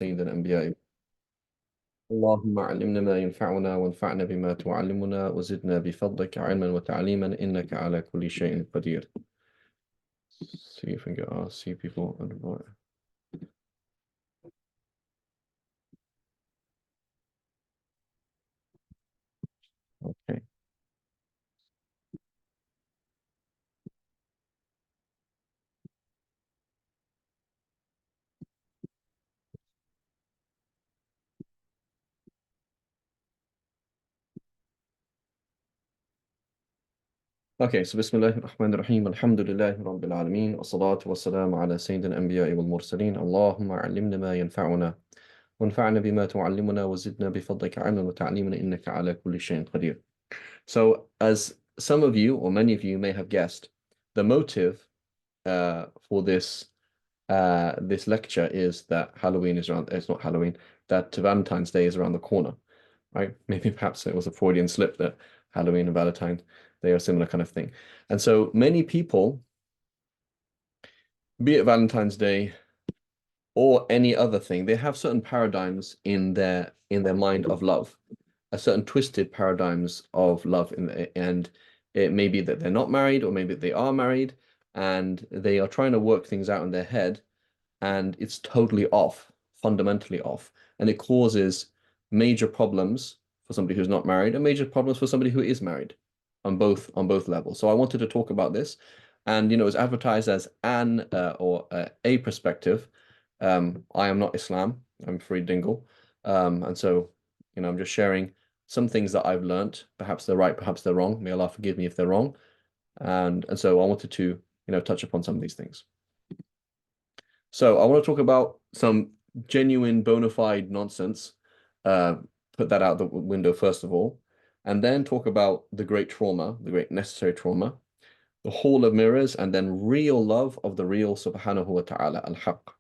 سيد الأنبياء. اللهم علمنا ما ينفعنا وانفعنا بما تعلمنا وزدنا بفضلك علما وتعليما إنك على كل شيء قدير. See if we can get see people. Okay. Okay, so Bismillahir Rahmanir Rahim. Alhamdulillahi Rabbil Alameen. Wassalatu wassalamu ala Sayyidina al-Anbiya'i wal Mursaleen. Allahumma allimna ma yanfa'una وانفعنا بما تعلمنا وزدنا بفضلك علما وتعليما إنك على كل شيء قدير. So, as some of you or many of you may have guessed, the motive for this lecture is that Halloween is around. It's not Halloween. That Valentine's Day is around the corner, right? Maybe perhaps it was a Freudian slip that Halloween and Valentine's Day are a similar kind of thing. And so many people, be it Valentine's Day or any other thing, they have certain paradigms in their mind of love, a certain twisted paradigms of love, and it may be that they're not married, or maybe they are married, and they are trying to work things out in their head, and it's totally off, fundamentally off, and it causes major problems for somebody who's not married and major problems for somebody who is married on both levels. So I wanted to talk about this, and it's advertised as a perspective. I am not Islam. I'm free dingle. And so, I'm just sharing some things that I've learned. Perhaps they're right, perhaps they're wrong. May Allah forgive me if they're wrong. And so I wanted to, touch upon some of these things. So I want to talk about some genuine bona fide nonsense. Put that out the window first of all, and then talk about the great trauma, the great necessary trauma, the hall of mirrors, and then real love of the real subhanahu wa ta'ala, al-haq.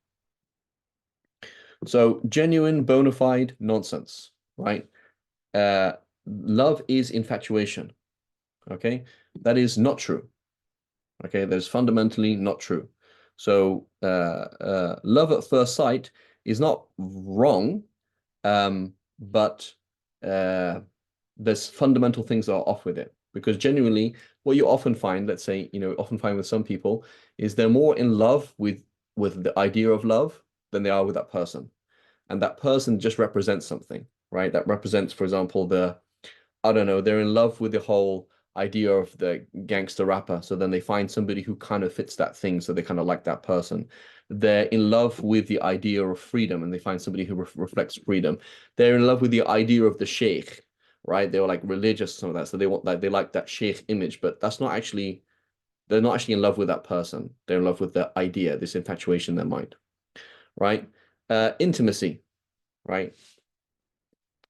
So genuine, bona fide nonsense, right? Love is infatuation. Okay, that is not true. Okay, that is fundamentally not true. So love at first sight is not wrong, but there's fundamental things that are off with it. Because genuinely, what you often find, let's say, often find with some people, is they're more in love with the idea of love than they are with that person. And that person just represents something, right? That represents, for example, I don't know, they're in love with the whole idea of the gangster rapper. So then they find somebody who kind of fits that thing. So they kind of like that person. They're in love with the idea of freedom and they find somebody who reflects freedom. They're in love with the idea of the sheikh, right? They were like religious, some of that. So they want that, they like that sheikh image, but they're not actually in love with that person. They're in love with the idea, this infatuation in their mind, right? Intimacy, right?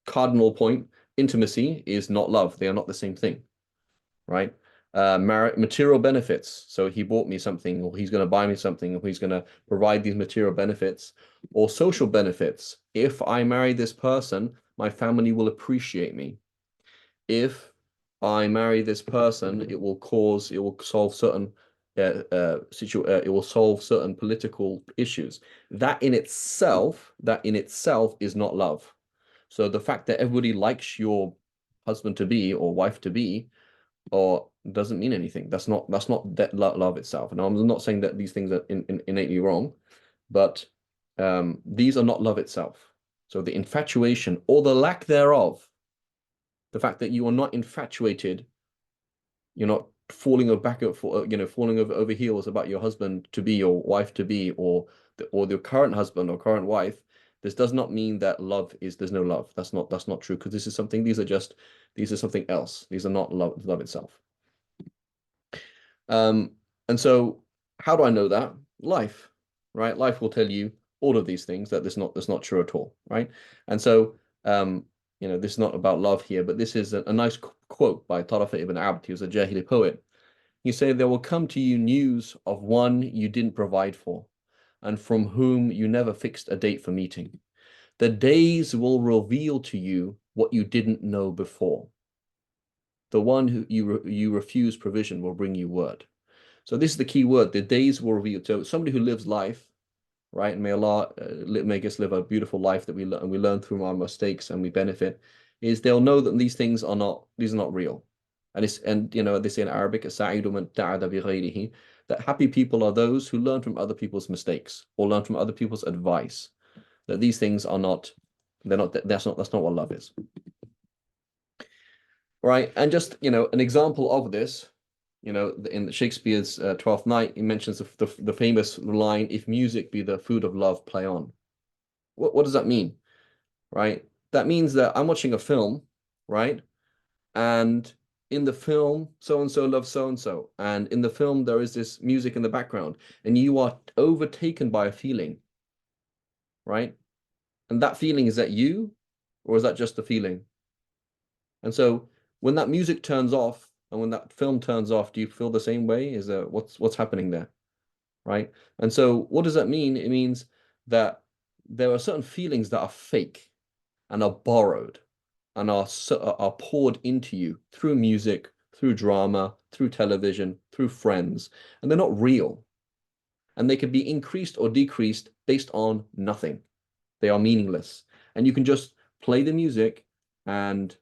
Cardinal point, intimacy is not love. They are not the same thing, right? Material benefits. So he bought me something, or he's going to buy me something, or he's going to provide these material benefits, or social benefits. If I marry this person, my family will appreciate me. If I marry this person, it will solve certain it will solve certain political issues. That in itself is not love. So the fact that everybody likes your husband to be or wife to be or doesn't mean anything. That's not that love itself. And I'm not saying that these things are innately wrong, but these are not love itself. So the infatuation or the lack thereof, the fact that you are not infatuated, you're not falling falling over heels about your husband to be, your wife to be, or the current husband or current wife. This does not mean that there's no love. That's not true, because these are something else. These are not love itself. And so how do I know that? Life, right? Life will tell you all of these things, that that's not true at all, right? And so this is not about love here, but this is a nice quote by Tarafa ibn Abd. He was a Jahili poet. He said, "There will come to you news of one you didn't provide for, and from whom you never fixed a date for meeting. The days will reveal to you what you didn't know before. The one who you refuse provision will bring you word." So this is the key word. The days will reveal. So somebody who lives life, right? And may Allah make us live a beautiful life that we learn through our mistakes and we benefit, is they'll know that these are not real. And you know, they say in Arabic, "Sa'idu man ta'ada bi ghayrihi," that happy people are those who learn from other people's mistakes or learn from other people's advice. That these things are not, they're not, that's not what love is. Right? And just, you know, an example of this, you know, in Shakespeare's Twelfth Night, he mentions the famous line, "If music be the food of love, play on." What does that mean? Right? That means that I'm watching a film, right? And in the film, so and so loves so and so. And in the film, there is this music in the background, and you are overtaken by a feeling, right? And that feeling, is that you, or is that just the feeling? And so when that music turns off and when that film turns off, do you feel the same way? Is that what's happening there? Right? And so what does that mean? It means that there are certain feelings that are fake and are borrowed and are poured into you through music, through drama, through television, through friends, and they're not real. And they can be increased or decreased based on nothing. They are meaningless. And you can just play the music and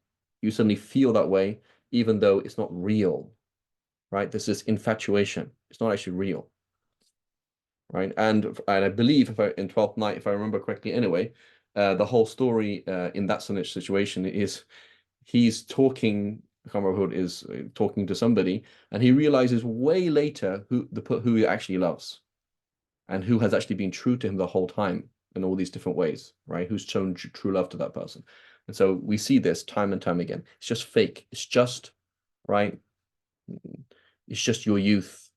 you suddenly feel that way, even though it's not real, right? This is infatuation. It's not actually real, right? And I believe in Twelfth Night, if I remember correctly anyway, the whole story in that situation is he's talking, I can't remember who it is, talking to somebody, and he realizes way later who he actually loves and who has actually been true to him the whole time in all these different ways, right? Who's shown true love to that person. And so we see this time and time again. It's just fake. It's just, right? It's just your youth.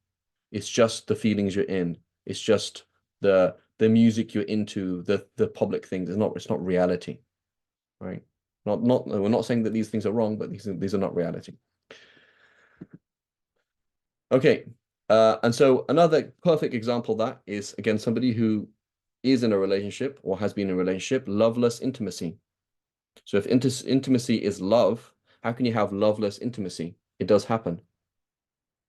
It's just the feelings you're in. It's just the music you're into, the public things. It's not reality, right? We're not saying that these things are wrong, but these are not reality. Okay. And so another perfect example of that is, again, somebody who is in a relationship or has been in a relationship, loveless intimacy. So if intimacy is love, how can you have loveless intimacy? It does happen,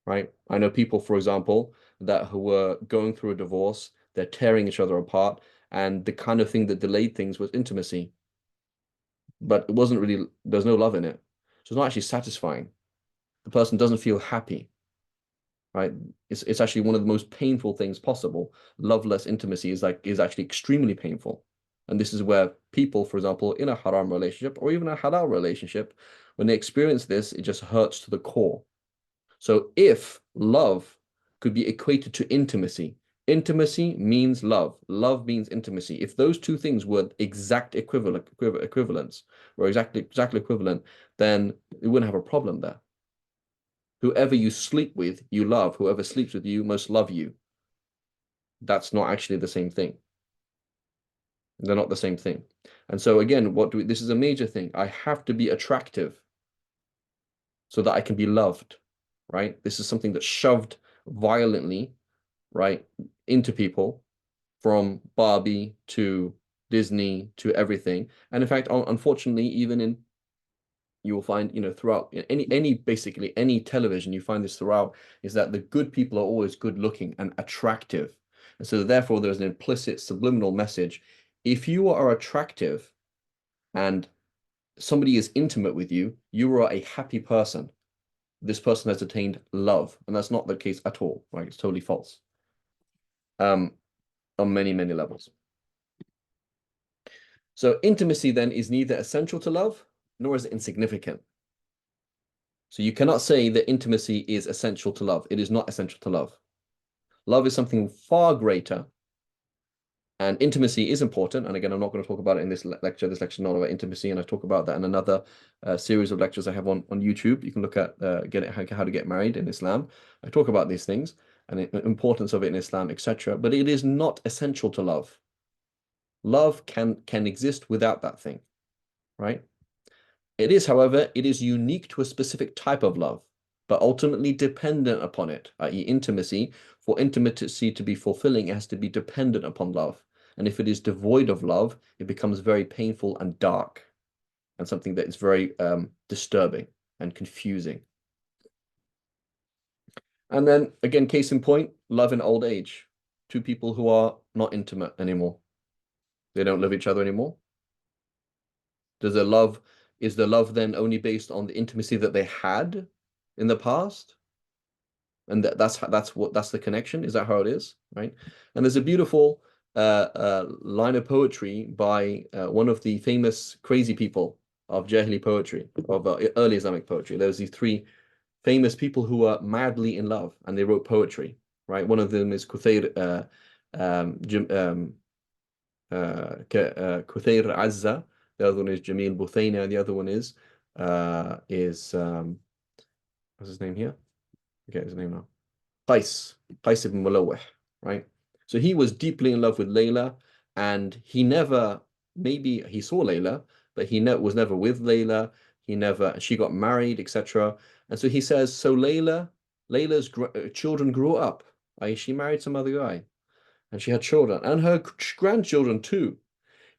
right? I know people, for example, that who were going through a divorce, they're tearing each other apart, and the kind of thing that delayed things was intimacy. But it wasn't really, there's no love in it. So it's not actually satisfying. The person doesn't feel happy, right? It's actually one of the most painful things possible. Loveless intimacy is actually extremely painful. And this is where people, for example, in a haram relationship or even a halal relationship, when they experience this, it just hurts to the core. So if love could be equated to intimacy, intimacy means love. Love means intimacy. If those two things were exact equivalents or exactly equivalent, then we wouldn't have a problem there. Whoever you sleep with, you love. Whoever sleeps with you must love you. That's not actually the same thing. They're not the same thing. And so again, this is a major thing. I have to be attractive so that I can be loved, right? This is something that's shoved violently, right, into people from Barbie to Disney to everything. And in fact, unfortunately, even in you will find, you know, throughout basically any television, you find this throughout, is that the good people are always good looking and attractive. And so therefore there's an implicit subliminal message. If you are attractive and somebody is intimate with you, you are a happy person. This person has attained love. And that's not the case at all, right? It's totally false. On many, many levels. So intimacy then is neither essential to love, nor is it insignificant. So you cannot say that intimacy is essential to love. It is not essential to love. Love is something far greater, and intimacy is important. And again, I'm not going to talk about it in this lecture. This lecture is not about intimacy, and I talk about that in another series of lectures I have on YouTube. You can look at how to get married in Islam. I talk about these things and the importance of it in Islam, etc. But it is not essential to love. Love can exist without that thing, right? It is, however, it is unique to a specific type of love, but ultimately dependent upon it, i.e. intimacy. For intimacy to be fulfilling, it has to be dependent upon love. And if it is devoid of love, it becomes very painful and dark and something that is very disturbing and confusing. And then, again, case in point, love in old age. two people who are not intimate anymore? They don't love each other anymore. Does the love is the love then only based on the intimacy that they had in the past? And that's the connection. Is that how it is? Right? And there's a beautiful line of poetry by one of the famous crazy people of Jahili poetry, of early Islamic poetry. There's these three famous people who were madly in love and they wrote poetry, right? One of them is Kuthayr Azza. The other one is Jamil Buthayna, and the other one is what's his name here? Okay, his name now. Qais ibn Mulawih, right? So he was deeply in love with Layla, and he never, maybe he saw Layla, but he was never with Layla. She got married, etc. And so he says, so Layla's children grew up. She married some other guy, and she had children, and her grandchildren too.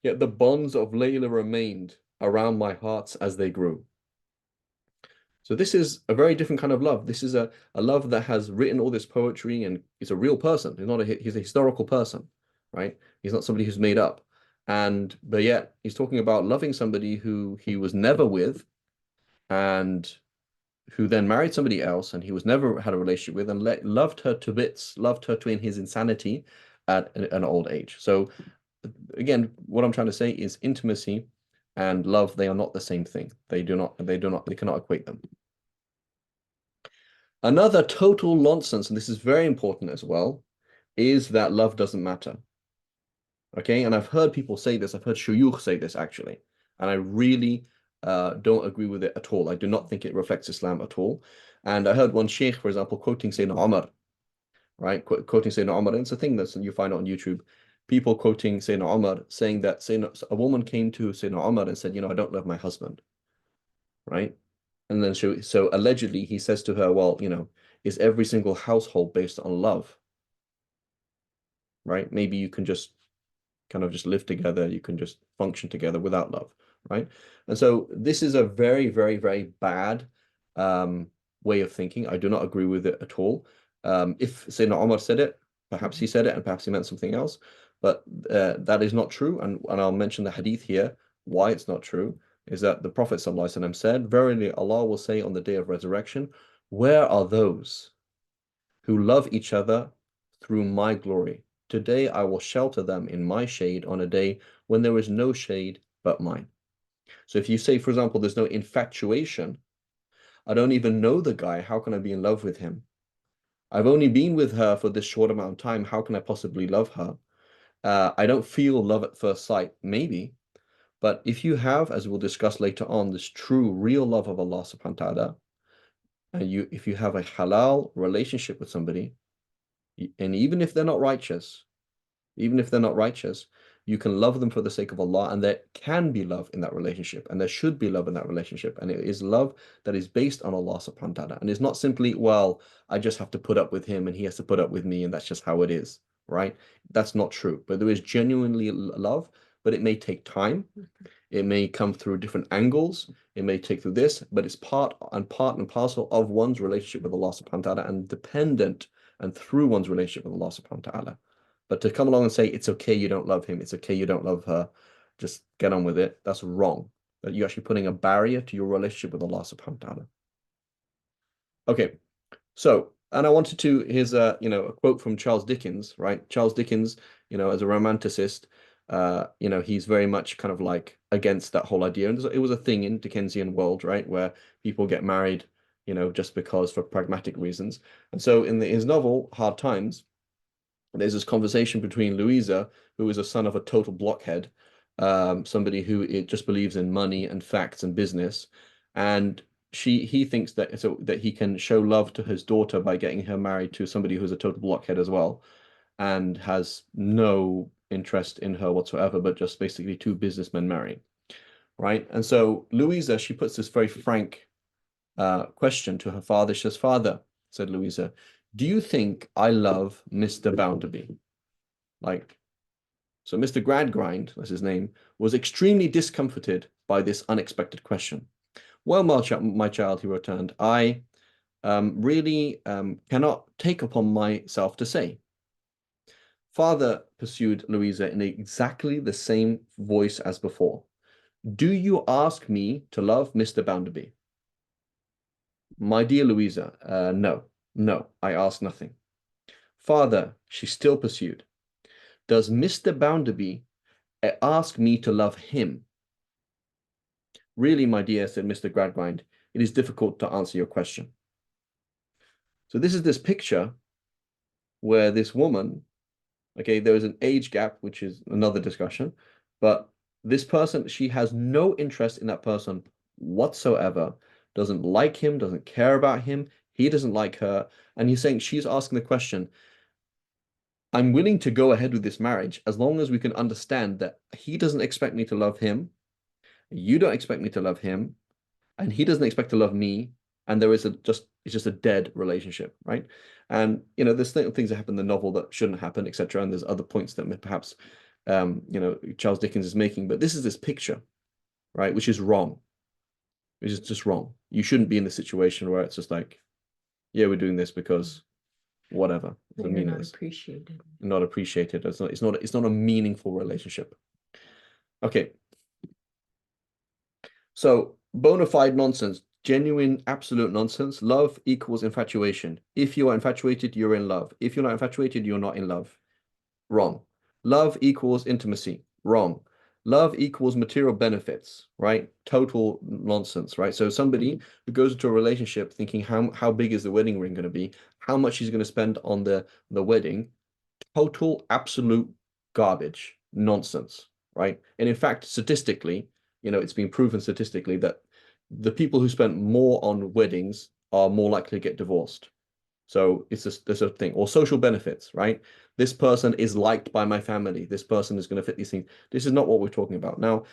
Yet the bonds of Layla remained around my hearts as they grew. So this is a very different kind of love. This is a love that has written all this poetry and is a real person. He's a historical person, right? He's not somebody who's made up. But yet he's talking about loving somebody who he was never with and who then married somebody else and he was never had a relationship with and loved her to bits, loved her to in his insanity at an old age. So again, what I'm trying to say is intimacy and love, they are not the same thing. They cannot equate them. Another total nonsense, and this is very important as well, is that love doesn't matter. Okay, and I've heard people say this, I've heard shuyukh say this actually, and I really don't agree with it at all. I do not think it reflects Islam at all. And I heard one sheikh, for example, quoting Sayyidina Umar, right? Quoting Sayyidina Umar, and it's a thing that you find on YouTube. People quoting Sayyidina Umar saying that a woman came to Sayyidina Umar and said, I don't love my husband, right? And then so allegedly he says to her, well, is every single household based on love, right? Maybe you can just kind of just live together, you can just function together without love, right? And so this is a very, very, very bad way of thinking. I do not agree with it at all. If Sayyidina Omar said it, perhaps he said it and perhaps he meant something else, but that is not true. And I'll mention the hadith here, why it's not true, is that the Prophet ﷺ said, verily Allah will say on the day of resurrection, where are those who love each other through my glory? Today I will shelter them in my shade on a day when there is no shade but mine. So if you say, for example, there's no infatuation, I don't even know the guy, how can I be in love with him? I've only been with her for this short amount of time, how can I possibly love her? I don't feel love at first sight, maybe. But if you have, as we'll discuss later on, this true, real love of Allah subhanahu wa ta'ala, and if you have a halal relationship with somebody, and even if they're not righteous, you can love them for the sake of Allah, and there can be love in that relationship, and there should be love in that relationship, and it is love that is based on Allah subhanahu wa ta'ala, and it's not simply, well, I just have to put up with him and he has to put up with me, and that's just how it is, right? That's not true. But there is genuinely love, but it may take time. It may come through different angles. It may take through this, but it's part and parcel of one's relationship with Allah subhanahu wa ta'ala and dependent and through one's relationship with Allah subhanahu wa ta'ala. But to come along and say, it's okay, you don't love him, it's okay, you don't love her, just get on with it, that's wrong. That you're actually putting a barrier to your relationship with Allah subhanahu wa ta'ala. Okay, so, and I wanted to, here's a quote from Charles Dickens, right? Charles Dickens, as a romanticist, he's very much kind of like against that whole idea. And it was a thing in Dickensian world, right? Where people get married, just because for pragmatic reasons. And so in his novel, Hard Times, there's this conversation between Louisa, who is a son of a total blockhead, somebody who just believes in money and facts and business, and he thinks that he can show love to his daughter by getting her married to somebody who's a total blockhead as well, and has no interest in her whatsoever, but just basically two businessmen marrying, right? And so Louisa, she puts this very frank question to her father. She says, "Father," said Louisa, "do you think I love Mr. Bounderby?" So Mr. Gradgrind, that's his name, was extremely discomforted by this unexpected question. "Well, my child," he returned, "I really cannot take upon myself to say." Father pursued Louisa in exactly the same voice as before. Do you ask me to love Mr. Bounderby? My dear Louisa, no, I ask nothing. Father, she still pursued. Does Mr. Bounderby ask me to love him? Really, my dear, said Mr. Gradgrind, it is difficult to answer your question. So this is this picture where this woman, okay, there is an age gap, which is another discussion, but this person, she has no interest in that person whatsoever, doesn't like him, doesn't care about him, he doesn't like her, and he's saying, she's asking the question, I'm willing to go ahead with this marriage as long as we can understand that he doesn't expect me to love him, you don't expect me to love him, and he doesn't expect to love me, and there is it's just a dead relationship, right? And there's things that happen in the novel that shouldn't happen, etc. And there's other points that perhaps Charles Dickens is making, but this is this picture, right, which is wrong, which is just wrong. You shouldn't be in the situation where it's just like, yeah, we're doing this because whatever. You're not appreciated. Not appreciated. It's not a meaningful relationship. Okay. So bona fide nonsense, genuine, absolute nonsense. Love equals infatuation. If you are infatuated, you're in love. If you're not infatuated, you're not in love. Wrong. Love equals intimacy. Wrong. Love equals material benefits, right? Total nonsense, right? So somebody who goes into a relationship thinking how big is the wedding ring going to be, how much he's going to spend on the wedding, total absolute garbage, nonsense, right? And in fact, statistically, it's been proven statistically that the people who spend more on weddings are more likely to get divorced. So there's a thing. Or social benefits, right? This person is liked by my family. This person is going to fit these things. This is not what we're talking about. Now,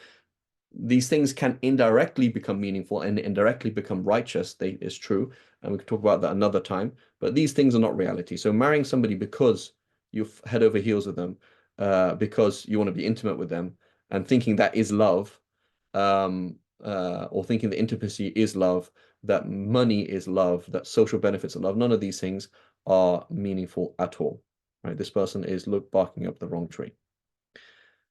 these things can indirectly become meaningful and indirectly become righteous. It's true. And we can talk about that another time. But these things are not reality. So marrying somebody because you're head over heels with them, because you want to be intimate with them, and thinking that is love, or thinking that intimacy is love, that money is love, that social benefits are love, none of these things are meaningful at all. Right? This person is barking up the wrong tree.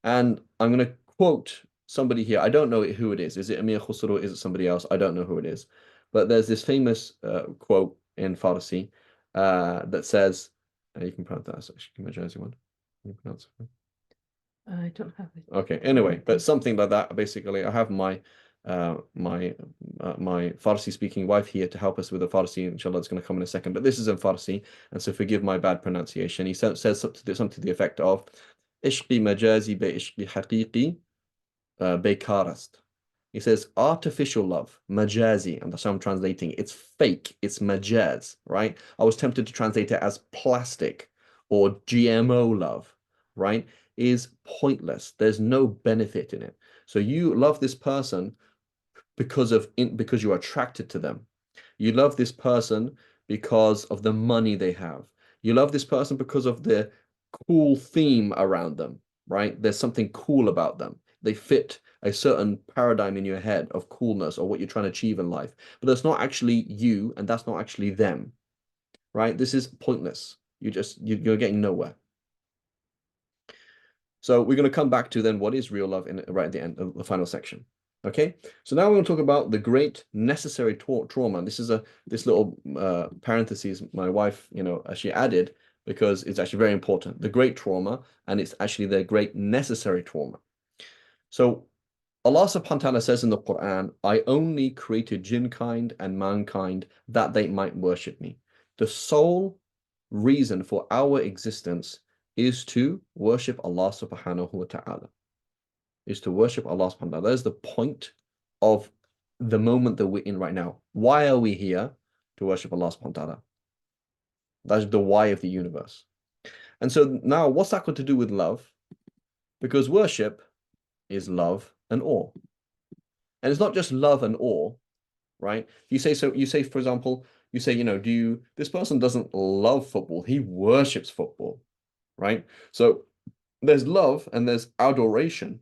And I'm going to quote somebody here. I don't know who it is. Is it Amir Khusro? Is it somebody else? I don't know who it is. But there's this famous quote in Farsi that says, you can pronounce that actually, Majazi one. Can you pronounce it? I don't have it. Okay, anyway, but something like that. Basically, I have my Farsi speaking wife here to help us with the Farsi. Inshallah, it's going to come in a second. But this is in Farsi, and so forgive my bad pronunciation. He says something to the effect of "Ishqi majazi be ishqi haqiqi bekarast." He says artificial love, majazi, and that's how I'm translating. It's fake. It's majaz, right? I was tempted to translate it as plastic or GMO love, right? Is pointless. There's no benefit in it. So you love this person because you're attracted to them. You love this person because of the money they have. You love this person because of the cool theme around them, right? There's something cool about them. They fit a certain paradigm in your head of coolness or what you're trying to achieve in life. But that's not actually you, and that's not actually them, right? This is pointless. You're getting nowhere. So we're going to come back to then what is real love right at the end of the final section. Okay, so now we're going to talk about the great necessary trauma. This is this little parentheses my wife, she added because it's actually very important. The great trauma, and it's actually the great necessary trauma. So Allah subhanahu wa ta'ala says in the Quran, I only created jinn kind and mankind that they might worship me. The sole reason for our existence is to worship Allah subhanahu wa ta'ala. Is to worship Allah subhanahu wa ta'ala. That is the point of the moment that we're in right now. Why are we here? To worship Allah subhanahu wa ta'ala. That's the why of the universe. And so now what's that got to do with love? Because worship is love and awe. And it's not just love and awe, right? You say, for example, you say, this person doesn't love football, he worships football, right? So there's love and there's adoration.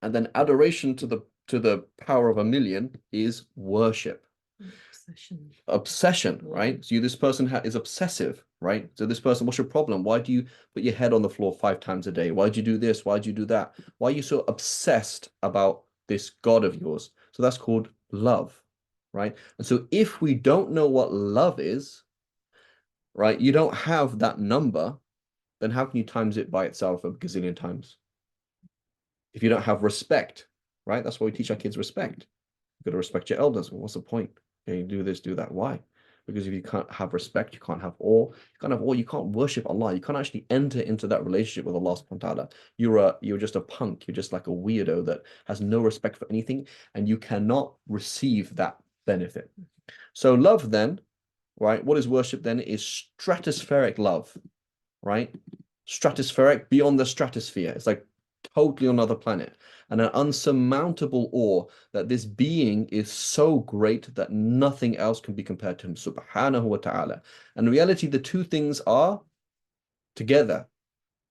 And then adoration to the power of a million is worship. Obsession. Obsession, right? So this person is obsessive, right? So this person, what's your problem? Why do you put your head on the floor 5 times a day? Why do you do this? Why do you do that? Why are you so obsessed about this God of yours? So that's called love, right? And so if we don't know what love is, right, you don't have that number, then how can you times it by itself a gazillion times? If you don't have respect, right? That's why we teach our kids respect. You've got to respect your elders. Well, what's the point? Okay, you do this, do that. Why? Because if you can't have respect, you can't have awe. You can't have awe. You can't worship Allah. You can't actually enter into that relationship with Allah subhanahu wa ta'ala. You're just a punk. You're just like a weirdo that has no respect for anything, and you cannot receive that benefit. So love then, right? What is worship then? Is stratospheric love, right? Stratospheric, beyond the stratosphere. It's like totally on another planet, and an unsurmountable awe that this being is so great that nothing else can be compared to him, subhanahu wa ta'ala. And in reality, the two things are together,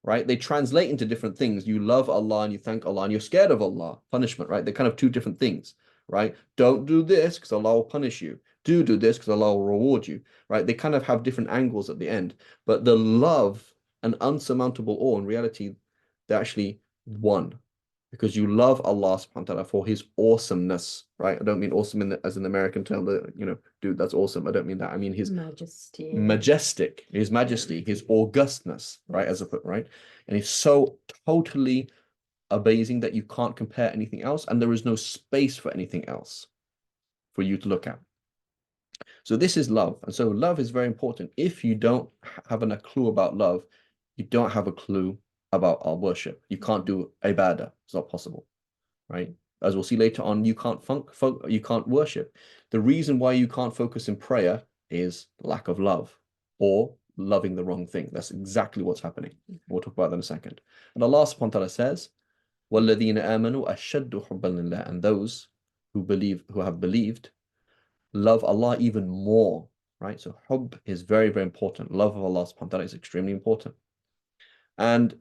right? They translate into different things. You love Allah and you thank Allah and you're scared of Allah, punishment, right? They're kind of two different things, right? Don't do this because Allah will punish you. Do this because Allah will reward you, right? They kind of have different angles at the end, but the love and unsurmountable awe, in reality, they're actually one, because you love Allah subhanahu wa ta'ala for his awesomeness, right? I don't mean awesome as an American term that, dude, that's awesome. I don't mean that. I mean his majesty, his majesty, his augustness, right? As I put, right? And he's so totally amazing that you can't compare anything else, and there is no space for anything else for you to look at. So this is love. And so love is very important. If you don't have a clue about love, you don't have a clue about our worship. You can't do ibadah. It's not possible, right? As we'll see later on, you can't worship. The reason why you can't focus in prayer is lack of love or loving the wrong thing. That's exactly what's happening. We'll talk about that in a second. And Allah subhanahu wa ta'ala says, وَالَّذِينَ آمَنُوا أَشَدُّ حُبًّا لِلَّهِ. And those who have believed, love Allah even more, right? So hub is very, very important. Love of Allah subhanahu wa ta'ala is extremely important. And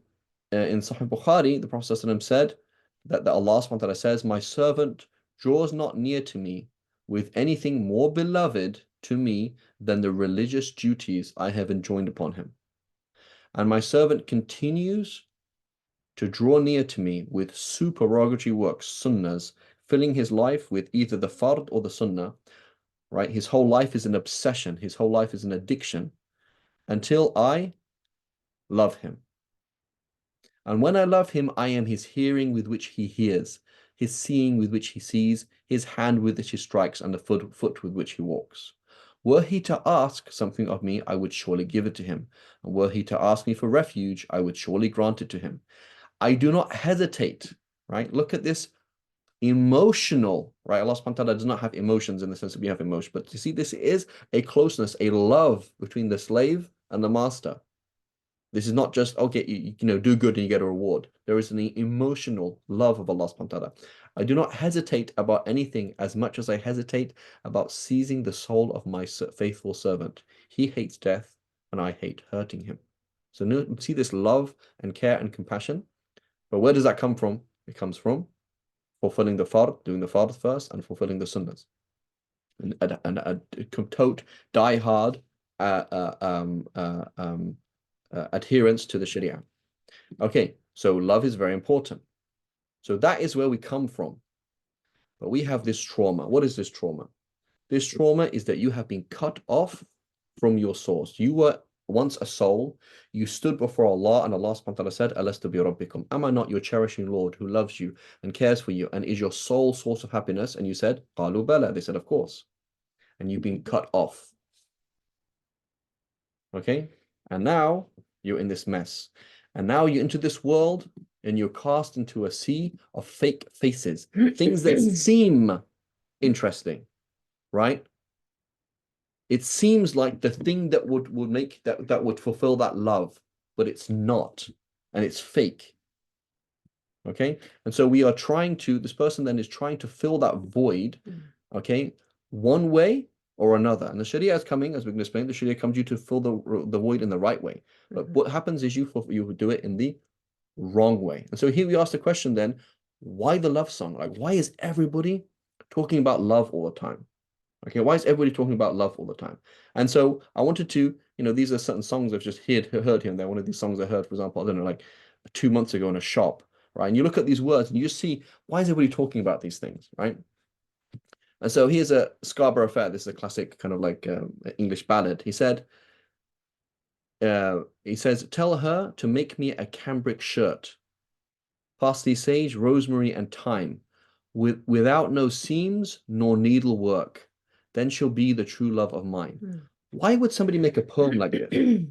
in Sahih Bukhari, the Prophet ﷺ said that Allah subhanahu wa ta'ala says, my servant draws not near to me with anything more beloved to me than the religious duties I have enjoined upon him. And my servant continues to draw near to me with supererogatory works, sunnahs, filling his life with either the fard or the sunnah, right? His whole life is an obsession. His whole life is an addiction until I love him. And when I love him, I am his hearing with which he hears, his seeing with which he sees, his hand with which he strikes, and the foot with which he walks. Were he to ask something of me, I would surely give it to him. And were he to ask me for refuge, I would surely grant it to him. I do not hesitate, right? Look at this emotional, right? Allah subhanahu wa ta'ala does not have emotions in the sense that we have emotion, but you see, this is a closeness, a love between the slave and the master. This is not just, okay, do good and you get a reward. There is an emotional love of Allah subhanahu wa ta'ala. I do not hesitate about anything as much as I hesitate about seizing the soul of my faithful servant. He hates death and I hate hurting him. So see this love and care and compassion. But where does that come from? It comes from fulfilling the fard, doing the fard first, and fulfilling the sunnahs. And a total die-hard adherence to the Sharia. Okay, so love is very important. So that is where we come from. But we have this trauma. What is this trauma? This trauma is that you have been cut off from your source. You were once a soul. You stood before Allah, and Allah subhanahu wa ta'ala said, Alastu bi rabbikum? Am I not your cherishing Lord who loves you and cares for you and is your sole source of happiness? And you said, Qalu bala. They said, of course. And you've been cut off. Okay? And now you're in this mess. And now you're into this world and you're cast into a sea of fake faces, things that seem interesting, right? It seems like the thing that would make that would fulfill that love, but it's not, and it's fake. Okay, and so we are trying to. This person then is trying to fill that void. Okay, one way or another, and the Sharia is coming, as we can explain. The Sharia comes you to fill the void in the right way. But what happens is you do it in the wrong way. And so here we ask the question then: why the love song? Like, why is everybody talking about love all the time? Okay, why is everybody talking about love all the time? And so I wanted to, these are certain songs I've just heard here and there. One of these songs I heard, for example, I don't know, like 2 months ago in a shop, right? And you look at these words and you just see, why is everybody talking about these things, right? And so here's a Scarborough Fair. This is a classic kind of like English ballad. He says, tell her to make me a cambric shirt, parsley, sage, rosemary, and thyme, without no seams nor needlework. Then she'll be the true love of mine. Why would somebody make a poem like this?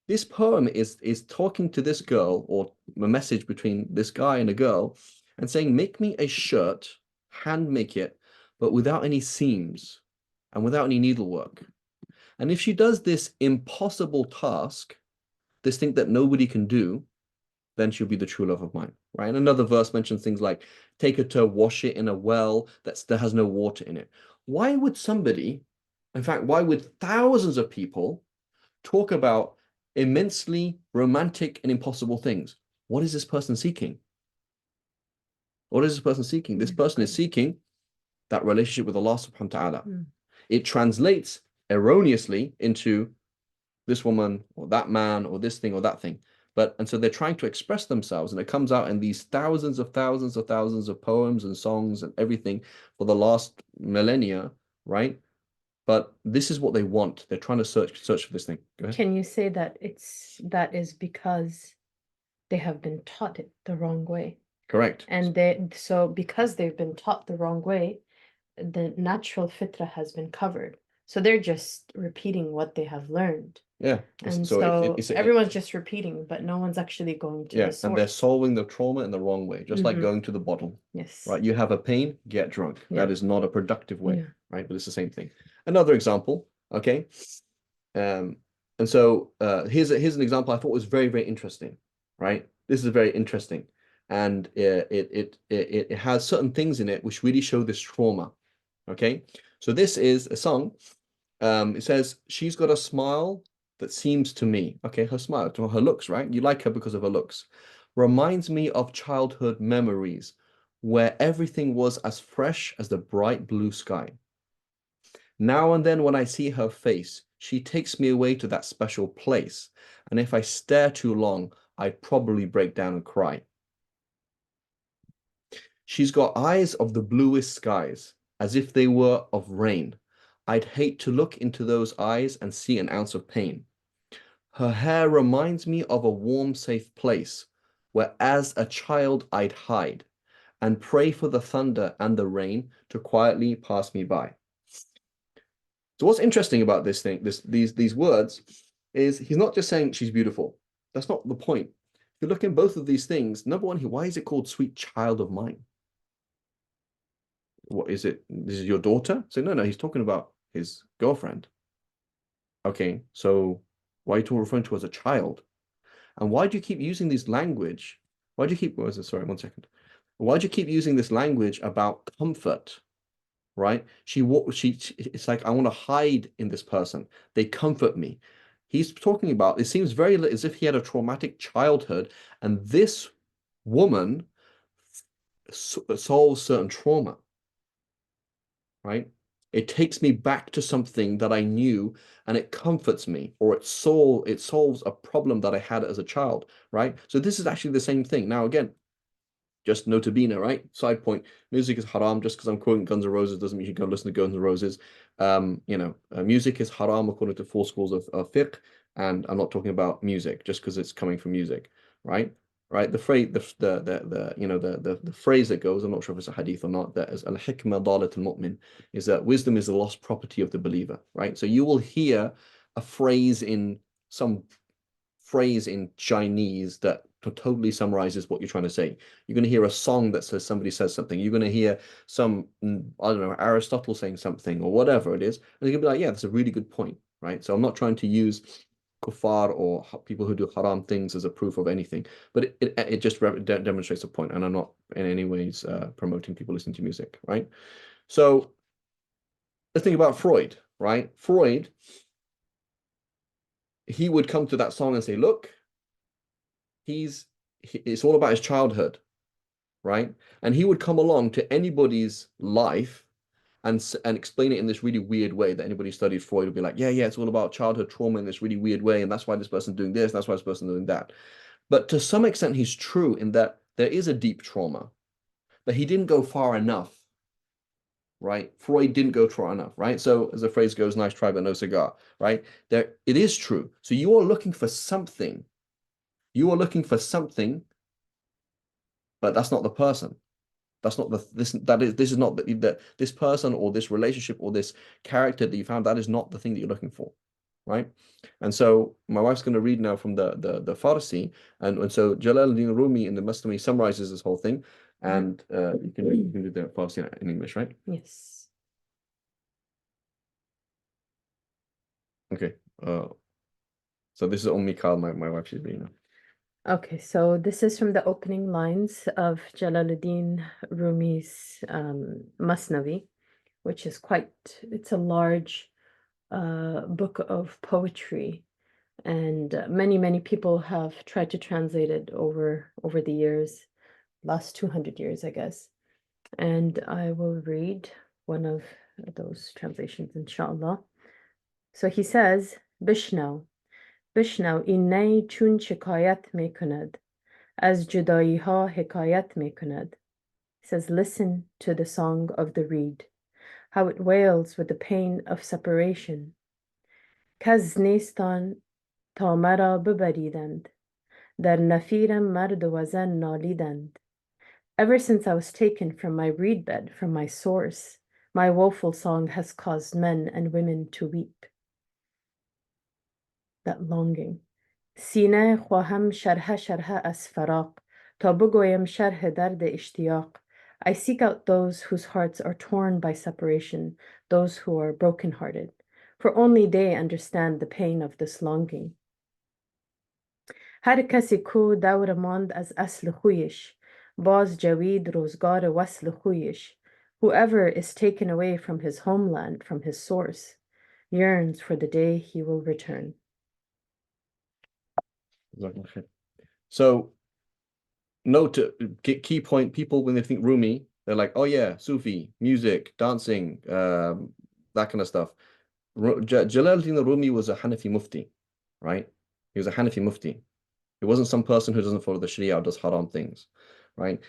This poem is talking to this girl, or a message between this guy and a girl, and saying, make me a shirt, hand make it, but without any seams and without any needlework. And if she does this impossible task, this thing that nobody can do, then she'll be the true love of mine, right? And another verse mentions things like, take her to wash it in a well that has no water in it. Why would somebody, in fact, why would thousands of people talk about immensely romantic and impossible things? What is this person seeking? What is this person seeking? This person is seeking that relationship with Allah subhanahu wa ta'ala. It translates erroneously into this woman or that man or this thing or that thing. And so they're trying to express themselves, and it comes out in these thousands of poems and songs and everything for the last millennia, right? But this is what they want. They're trying to search for this thing. Go ahead. Can you say that that is because they have been taught it the wrong way? Correct. And so because they've been taught the wrong way, the natural fitrah has been covered. So they're just repeating what they have learned. Yeah. And so everyone's just repeating, but no one's actually going to the source. And they're solving the trauma in the wrong way, just like going to the bottle. Yes. Right? You have a pain, get drunk. That is not a productive way, right? But it's the same thing. Another example, okay? And so here's an example I thought was very, very interesting, right? This is very interesting. And it has certain things in it which really show this trauma, okay? So this is a song. It says, she's got a smile that seems to me, okay, her smile, to her looks, right? You like her because of her looks. Reminds me of childhood memories where everything was as fresh as the bright blue sky. Now and then when I see her face, she takes me away to that special place. And if I stare too long, I'd probably break down and cry. She's got eyes of the bluest skies, as if they were of rain. I'd hate to look into those eyes and see an ounce of pain. Her hair reminds me of a warm, safe place where as a child I'd hide and pray for the thunder and the rain to quietly pass me by. So what's interesting about this thing, these words, is he's not just saying she's beautiful. That's not the point. If you look in both of these things, number one, why is it called sweet child of mine? What is it? This is your daughter? So no, he's talking about his girlfriend. Okay, so why are you referring to her as a child? And why do you keep using this language? Why do you keep, sorry, 1 second. Why do you keep using this language about comfort? Right? It's like, I want to hide in this person. They comfort me. He's talking about, it seems very as if he had a traumatic childhood, and this woman solves certain trauma, right? It takes me back to something that I knew, and it comforts me, or it solves a problem that I had as a child, right? So this is actually the same thing. Now, again, just notabene, right? Side point, music is haram. Just because I'm quoting Guns N' Roses doesn't mean you can go listen to Guns N' Roses. Music is haram according to 4 schools of fiqh, and I'm not talking about music just because it's coming from music, right? Right. The phrase, the phrase that goes, I'm not sure if it's a hadith or not, that is al-hikmah dalat al-mu'min, is that wisdom is the lost property of the believer, right? So you will hear a phrase in Chinese that totally summarizes what you're trying to say. You're going to hear a song that says somebody says something. You're going to hear some, I don't know, Aristotle saying something or whatever it is. And you're going to be like, yeah, that's a really good point, right? So I'm not trying to use kuffar or people who do haram things as a proof of anything, but it just demonstrates a point, and I'm not in any ways promoting people listening to music, right? So let's think about Freud, right? Freud, he would come to that song and say, look, it's all about his childhood, right? And he would come along to anybody's life and explain it in this really weird way that anybody who studied Freud will be like, yeah, it's all about childhood trauma in this really weird way, and that's why this person's doing this, and that's why this person's doing that. But to some extent, he's true in that there is a deep trauma, but he didn't go far enough, right? Freud didn't go far enough, right? So as the phrase goes, nice try, but no cigar, right? There, it is true. So you are looking for something. You are looking for something, but that's not the person. That's not this is not this person or this relationship or this character that you found. That is not the thing that you're looking for, right? And so my wife's going to read now from the Farsi, and so Jalaluddin Rumi in the Masnavi summarizes this whole thing, and you can do the Farsi in English, right? Yes. Okay. So this is only Carl, my wife, she's reading now. Okay, so this is from the opening lines of Jalaluddin Rumi's Masnavi, which is it's a large book of poetry, and many people have tried to translate it over the years, last 200 years, I guess. And I will read one of those translations, inshallah. So he says, بشنو این نی چون شکایت می کند از جدایی ها حکایت می کند. He says, listen to the song of the reed, how it wails with the pain of separation. کز نیستان تا مرا ببریدند در نفیرم مرد و زن نالیدند. Ever since I was taken from my reed bed, from my source, my woeful song has caused men and women to weep. That longing. سینه خواهم شرح از فراق تا بگویم شرح درد اشتیاق. I seek out those whose hearts are torn by separation, those who are broken-hearted, for only they understand the pain of this longing. هر کسی کو دور ماند از اصل خویش باز جوید روزگار وصل خویش. Whoever is taken away from his homeland, from his source, yearns for the day he will return. So, note, key point, people, when they think Rumi, they're like, oh yeah, Sufi, music, dancing, that kind of stuff. Jalaluddin Rumi was a Hanafi Mufti, right? He was a Hanafi Mufti. It wasn't some person who doesn't follow the Sharia or does haram things, right?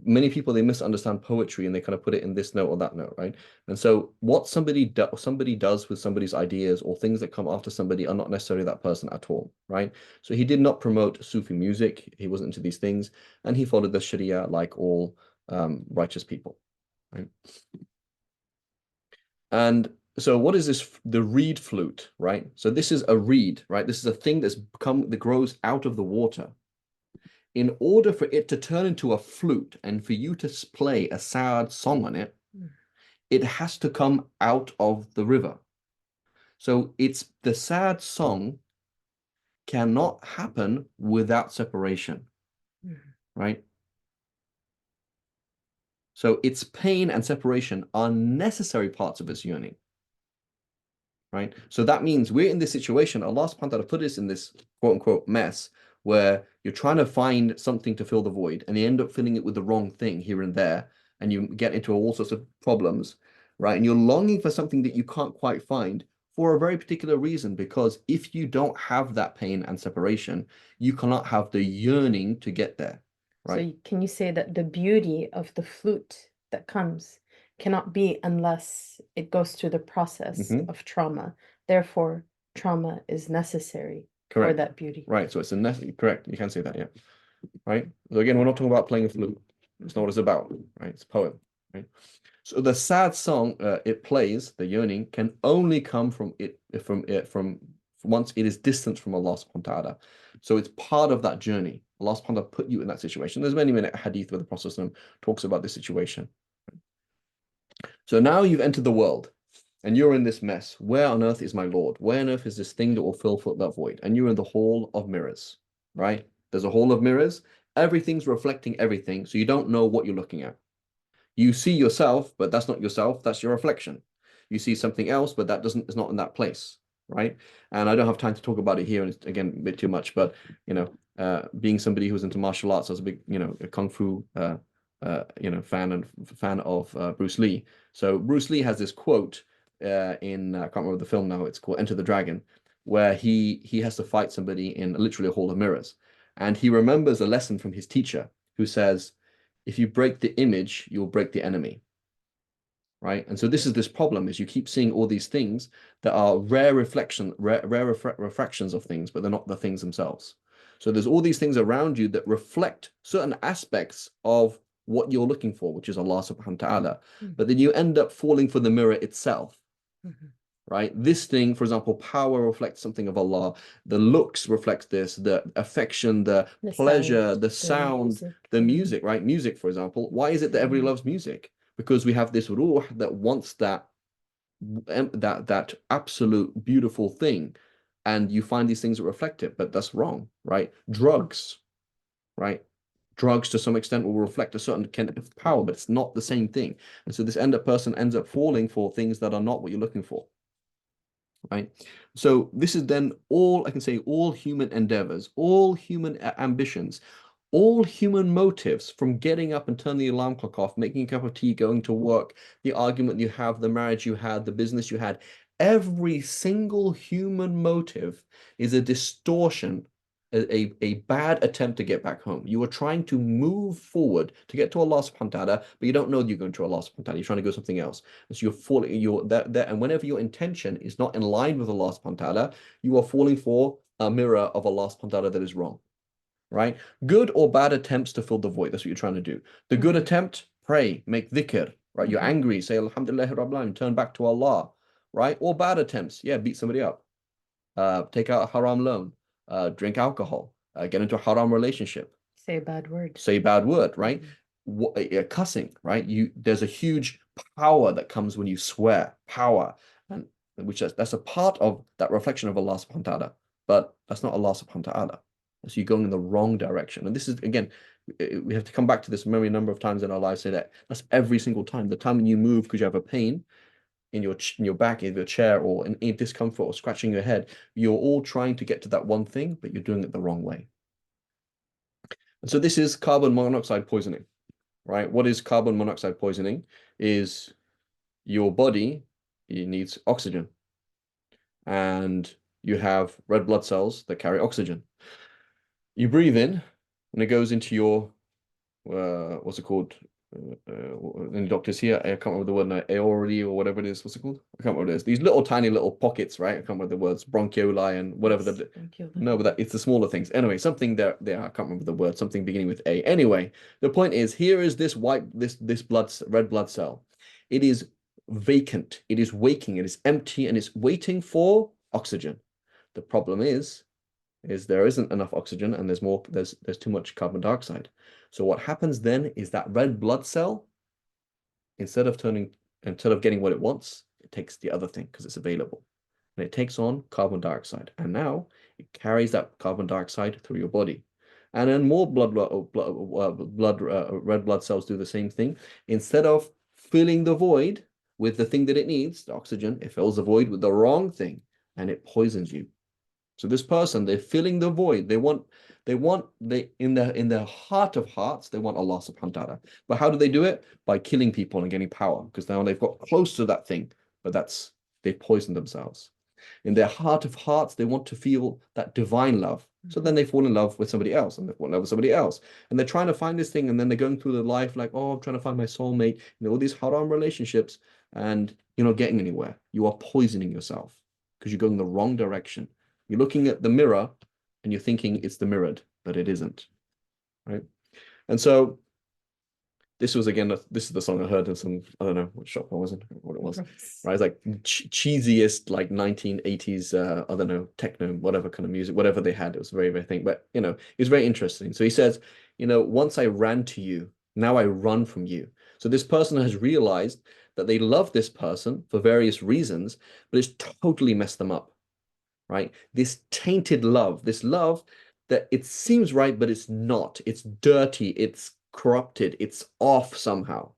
Many people, they misunderstand poetry and they kind of put it in this note or that note, right? And so what somebody does with somebody's ideas or things that come after somebody are not necessarily that person at all, right? So he did not promote Sufi music. He wasn't into these things, and he followed the Sharia like all righteous people, right? And so what is this, the reed flute, right? So this is a reed, right? This is a thing that grows out of the water. In order for it to turn into a flute and for you to play a sad song on it, it has to come out of the river. So it's the sad song cannot happen without separation, right? So its pain and separation are necessary parts of its yearning, right? So that means we're in this situation. Allah subhanahu wa ta'ala put us in this quote unquote mess where you're trying to find something to fill the void and you end up filling it with the wrong thing here and there, and you get into all sorts of problems, right? And you're longing for something that you can't quite find for a very particular reason, because if you don't have that pain and separation, you cannot have the yearning to get there, right? So can you say that the beauty of the flute that comes cannot be unless it goes through the process of trauma? Therefore, trauma is necessary for that beauty. Right. So it's a necessary, correct. You can say that, yeah. Right. So again, we're not talking about playing a flute. It's not what it's about, right? It's a poem, right? So the sad song it plays, the yearning, can only come from once it is distant from Allah subhanahu wa ta'ala. So it's part of that journey. Allah subhanahu wa ta'ala put you in that situation. There's many hadith where the Prophet talks about this situation. So now you've entered the world and you're in this mess. Where on earth is my Lord? Where on earth is this thing that will fill that void? And you're in the hall of mirrors, right? There's a hall of mirrors. Everything's reflecting everything. So you don't know what you're looking at. You see yourself, but that's not yourself. That's your reflection. You see something else, but it's not in that place, right? And I don't have time to talk about it here, and it's again a bit too much. But being somebody who's into martial arts, I was a big, a kung fu fan of Bruce Lee. So Bruce Lee has this quote in I can't remember the film now. It's called Enter the Dragon, where he has to fight somebody in literally a hall of mirrors, and he remembers a lesson from his teacher who says, "If you break the image, you'll break the enemy." Right? And so this is this problem is you keep seeing all these things that are rare refractions of things, but they're not the things themselves. So there's all these things around you that reflect certain aspects of what you're looking for, which is Allah subhanahu wa ta'ala. But then you end up falling for the mirror itself. Right? This thing, for example, power reflects something of Allah. The looks reflects this, the affection, the pleasure, the sound, the music, right? Music, for example. Why is it that everybody loves music? Because we have this ruh that wants that absolute beautiful thing, and you find these things that reflect it, but that's wrong, right? Drugs, right? Drugs to some extent will reflect a certain kind of power, but it's not the same thing. And so this person ends up falling for things that are not what you're looking for. Right? So this is then all I can say, all human endeavors, all human ambitions, all human motives, from getting up and turning the alarm clock off, making a cup of tea, going to work, the argument you have, the marriage you had, the business you had, every single human motive is a distortion, a bad attempt to get back home. You are trying to move forward to get to Allah subhanahu wa ta'ala, but you don't know you're going to Allah subhanahu wa ta'ala. You're trying to go something else. And so you're falling, and whenever your intention is not in line with Allah subhanahu wa ta'ala, you are falling for a mirror of Allah subhanahu wa ta'ala that is wrong. Right? Good or bad attempts to fill the void. That's what you're trying to do. The good attempt, pray, make dhikr, right? You're angry, say Alhamdulillah Rabbil Alamin, turn back to Allah, right? Or bad attempts, yeah, beat somebody up, take out a haram loan, drink alcohol, get into a haram relationship, say a bad word, right? Cussing, right? There's a huge power that comes when you swear, power, and that's a part of that reflection of Allah subhanahu wa ta'ala, but that's not Allah subhanahu wa ta'ala. So you're going in the wrong direction. And this is, again, we have to come back to this a number of times in our lives, say that's every single time. The time when you move because you have a pain in your back, in your chair, or in discomfort, or scratching your head, you're all trying to get to that one thing, but you're doing it the wrong way. And so this is carbon monoxide poisoning, right? What is carbon monoxide poisoning? Is your body, it needs oxygen. And you have red blood cells that carry oxygen. You breathe in, and it goes into your, what's it called? Any doctors here? I can't remember the word now. Aority or whatever it is. What's it called? I can't remember what it is. These little tiny little pockets, right? I can't remember the words. Bronchioli and whatever no, but it's the smaller things. Anyway, something there. I can't remember the word. Something beginning with A. Anyway, the point is, here is this red blood cell. It is vacant. It is waking. It is empty, and it's waiting for oxygen. The problem is there isn't enough oxygen, and there's too much carbon dioxide. So what happens then is that red blood cell, instead of getting what it wants, it takes the other thing because it's available, and it takes on carbon dioxide, and now it carries that carbon dioxide through your body. And then more red blood cells do the same thing. Instead of filling the void with the thing that it needs, the oxygen, it fills the void with the wrong thing, and it poisons you. So this person, they're filling the void. In their heart of hearts, they want Allah subhanahu wa ta'ala. But how do they do it? By killing people and getting power, because now they've got close to that thing, but they poison themselves. In their heart of hearts, they want to feel that divine love. So then they fall in love with somebody else, and they fall in love with somebody else. And they're trying to find this thing, and then they're going through their life like, oh, I'm trying to find my soulmate, all these haram relationships, and you're not getting anywhere. You are poisoning yourself because you're going the wrong direction. You're looking at the mirror and you're thinking it's the mirrored, but it isn't, right? And so this was, again, this is the song I heard in some, I don't know what shop I was in, what it was, right? It's like cheesiest, like 1980s, I don't know, techno, whatever kind of music, whatever they had. It was very, very thing, but it was very interesting. So he says, once I ran to you, now I run from you. So this person has realized that they love this person for various reasons, but it's totally messed them up. Right? This tainted love, this love that it seems right, but it's not. It's dirty, it's corrupted, it's off somehow.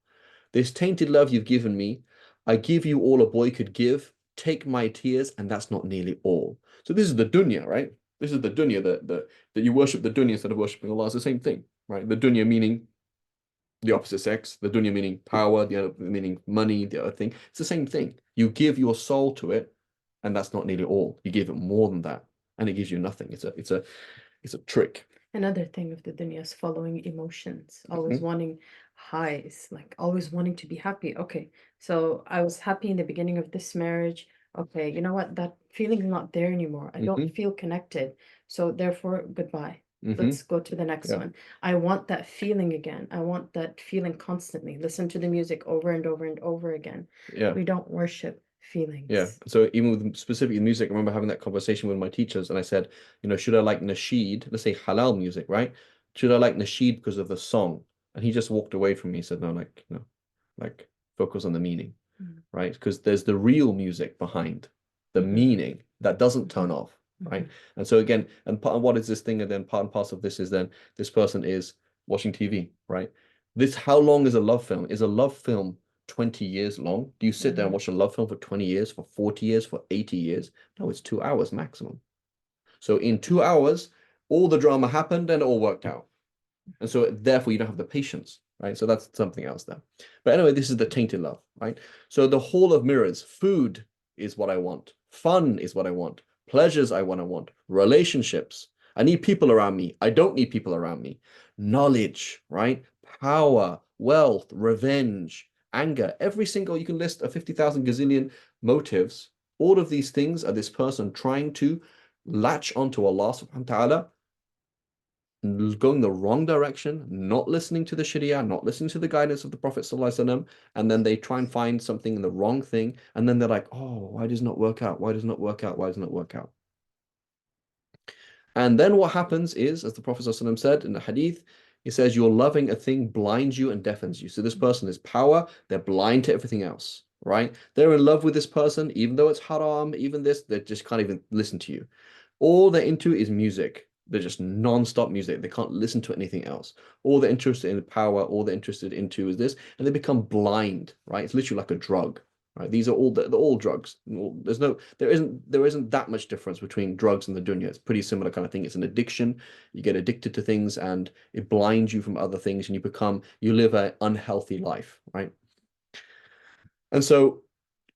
This tainted love you've given me, I give you all a boy could give, take my tears, and that's not nearly all. So this is the dunya, right? This is the dunya that you worship the dunya instead of worshiping Allah. It's the same thing, right? The dunya meaning the opposite sex, the dunya meaning power, the other meaning money, the other thing. It's the same thing. You give your soul to it, and that's not nearly all. You give it more than that, and it gives you nothing. It's a trick. Another thing of the dunya is following emotions, always Mhm. wanting highs, like always wanting to be happy. Okay, so I was happy in the beginning of this marriage. Okay, you know what? That feeling's not there anymore. I don't Mhm. feel connected. So therefore, goodbye. Mhm. Let's go to the next Yeah. one. I want that feeling again. I want that feeling constantly. Listen to the music over and over and over again. Yeah. We don't worship Yeah. feelings. So even with specifically music, I remember having that conversation with my teachers, and I said, should I like nasheed? Let's say halal music, right? Should I like nasheed because of the song? And he just walked away from me. He said, no, like focus on the meaning, Mm. right? Because there's the real music behind the Mhm, meaning that doesn't mhm, turn off, right? mhm, And so again, and part of what is this thing, and then part and parcel of this is then this person is watching TV, right? This, how long is a love film? Is a love film 20 years long? Do you sit there and mhm. watch a love film for 20 years, for 40 years, for 80 years? No, it's 2 hours maximum. So in 2 hours, all the drama happened and it all worked out. And so therefore you don't have the patience, right? So that's something else there. But anyway, this is the tainted love, right? So the hall of mirrors, food is what I want. Fun is what I want. Pleasures I want. Relationships. I need people around me. I don't need people around me. Knowledge, right? Power, wealth, revenge, anger. Every single, you can list a 50,000 gazillion motives. All of these things are this person trying to latch onto Allah subhanahu wa ta'ala, going the wrong direction, not listening to the Sharia, not listening to the guidance of the Prophet ﷺ, and then they try and find something in the wrong thing, and then they're like, oh, why does it not work out? Why does it not work out? Why does it not work out? And then what happens is, as the Prophet ﷺ said in the hadith, he says, you're loving a thing blinds you and deafens you. So this person is power, they're blind to everything else, right? They're in love with this person, even though it's haram, even this, they just can't even listen to you. All they're into is music. They're just non-stop music. They can't listen to anything else. All they're interested in power, all they're interested into is this, and they become blind, right? It's literally like a drug, right? These are all they're all drugs. There isn't that much difference between drugs and the dunya. It's pretty similar kind of thing. It's an addiction. You get addicted to things and it blinds you from other things, and you live an unhealthy life, right? And so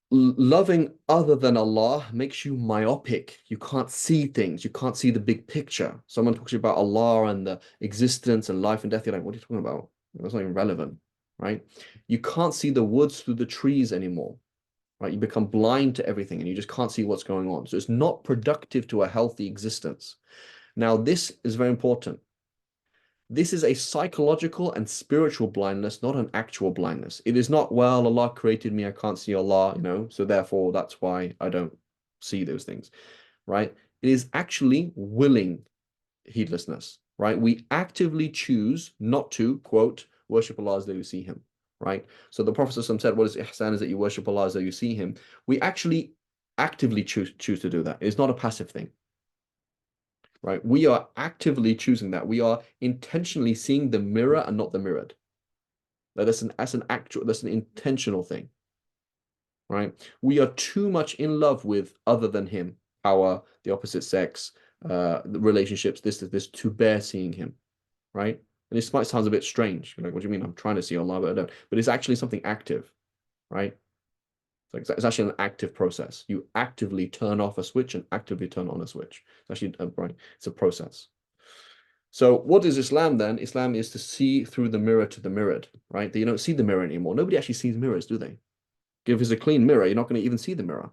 loving other than Allah makes you myopic. You can't see things. You can't see the big picture. Someone talks to you about Allah and the existence and life and death. You're like, what are you talking about? That's not even relevant, right? You can't see the woods through the trees anymore, right? You become blind to everything and you just can't see what's going on. So it's not productive to a healthy existence. Now, this is very important. This is a psychological and spiritual blindness, not an actual blindness. It is not, well, Allah created me, I can't see Allah, so therefore that's why I don't see those things, right? It is actually willing heedlessness, right? We actively choose not to, quote, worship Allah as though you see him, right? So the Prophet said, what is ihsan is that you worship Allah as though you see him. We actually actively choose to do that. It's not a passive thing, right? We are actively choosing that. We are intentionally seeing the mirror and not the mirrored. That's an intentional thing, right? We are too much in love with other than him, power, the opposite sex, the relationships, this to bear seeing him, right? And this might sound a bit strange. You're like, what do you mean? I'm trying to see Allah, but I don't. But it's actually something active, right? It's actually an active process. You actively turn off a switch and actively turn on a switch. It's actually right. It's a process. So what is Islam then? Islam is to see through the mirror to the mirrored, right? That you don't see the mirror anymore. Nobody actually sees mirrors, do they? If it's a clean mirror, you're not going to even see the mirror.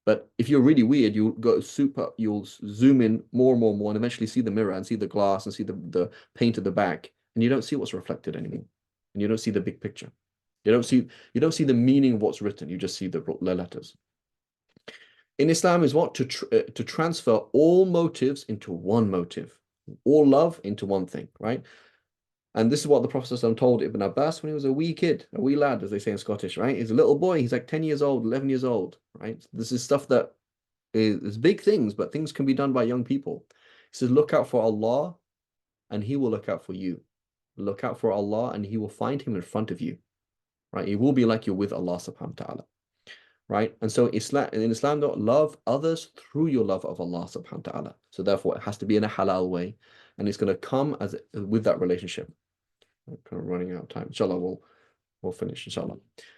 But if you're really weird, you'll zoom in more and more and more, and eventually see the mirror and see the glass and see the paint at the back, and you don't see what's reflected anymore, and you don't see the big picture. You don't see the meaning of what's written. You just see the letters. In Islam is what to transfer all motives into one motive, all love into one thing, right? And this is what the Prophet ﷺ told Ibn Abbas when he was a wee kid, a wee lad, as they say in Scottish, right? He's a little boy. He's like 10 years old, 11 years old, right? This is stuff that is big things, but things can be done by young people. He says, look out for Allah and he will look out for you. Look out for Allah and he will find him in front of you, right? It will be like you're with Allah subhanahu wa ta'ala, right? And so in Islam, don't love others through your love of Allah subhanahu wa ta'ala. So therefore, it has to be in a halal way and it's going to come with that relationship. I'm kind of running out of time. Inshallah, we'll finish, inshallah.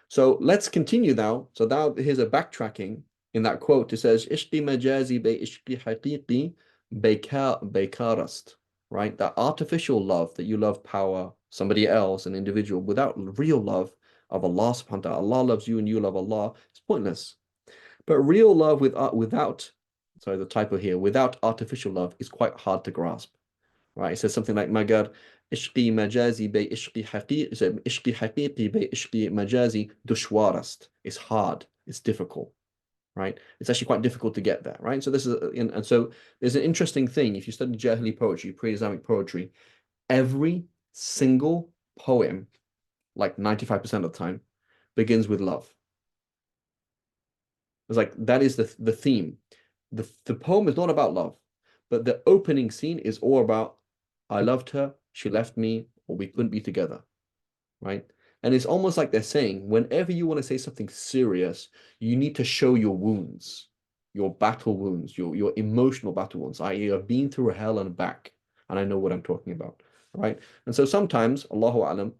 So let's continue now. So now here's a backtracking in that quote. It says, Ishqi majazi bay ishqi haqiqi bekarast, right? That artificial love, that you love power, somebody else, an individual, without real love of Allah subhanahu wa ta'ala. Allah loves you and you love Allah. It's pointless. But real love without, sorry, the typo here, without artificial love is quite hard to grasp, right? It says something like Magar, ishqi majazi bay ishqi haqiqi, ishqi haqiqi bay ishqi majazi dushwarast. It's hard, it's difficult, right? It's actually quite difficult to get there, right? So this is, and so there's an interesting thing. If you study Jahili poetry, pre-Islamic poetry, every single poem, like 95% of the time, begins with love. It's like that is the theme. The poem is not about love, but the opening scene is all about I loved her, she left me, or we couldn't be together, right? And it's almost like they're saying, whenever you want to say something serious, you need to show your wounds, your battle wounds, your emotional battle wounds, i.e., I've been through hell and back, and I know what I'm talking about, right? And so sometimes, Allahu Alam,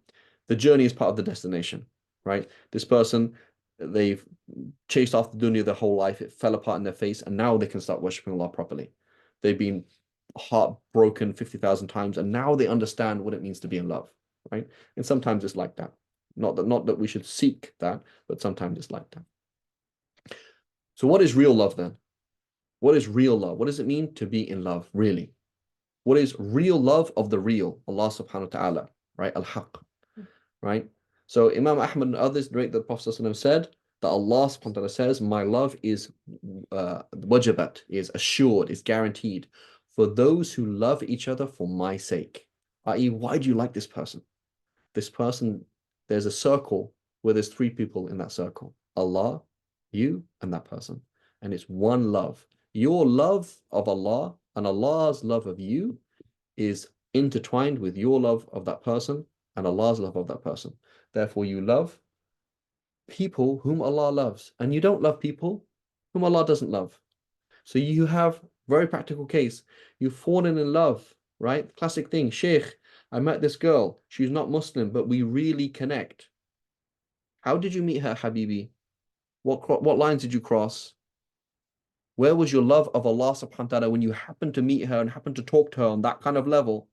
the journey is part of the destination, right? This person, they've chased after dunya their whole life, it fell apart in their face, and now they can start worshipping Allah properly. They've been heartbroken 50,000 times, and now they understand what it means to be in love, right? And sometimes it's like that. Not that we should seek that, but sometimes it's like that. So what is real love then? What is real love? What does it mean to be in love, really? What is real love of the real, Allah subhanahu wa ta'ala, right? Al-Haq, right? So Imam Ahmad and others narrate that the Prophet said that Allah subhanahu wa ta'ala says, my love is wajabat, is assured, is guaranteed for those who love each other for my sake. I.e., why do you like this person? This person, there's a circle where there's three people in that circle. Allah, you, and that person. And it's one love. Your love of Allah and Allah's love of you is intertwined with your love of that person and Allah's love of that person. Therefore, you love people whom Allah loves, and you don't love people whom Allah doesn't love. So you have very practical case. You've fallen in love, right? Classic thing. Sheikh, I met this girl. She's not Muslim, but we really connect. How did you meet her, Habibi? What lines did you cross? Where was your love of Allah subhanahu wa ta'ala when you happened to meet her and happened to talk to her on that kind of level?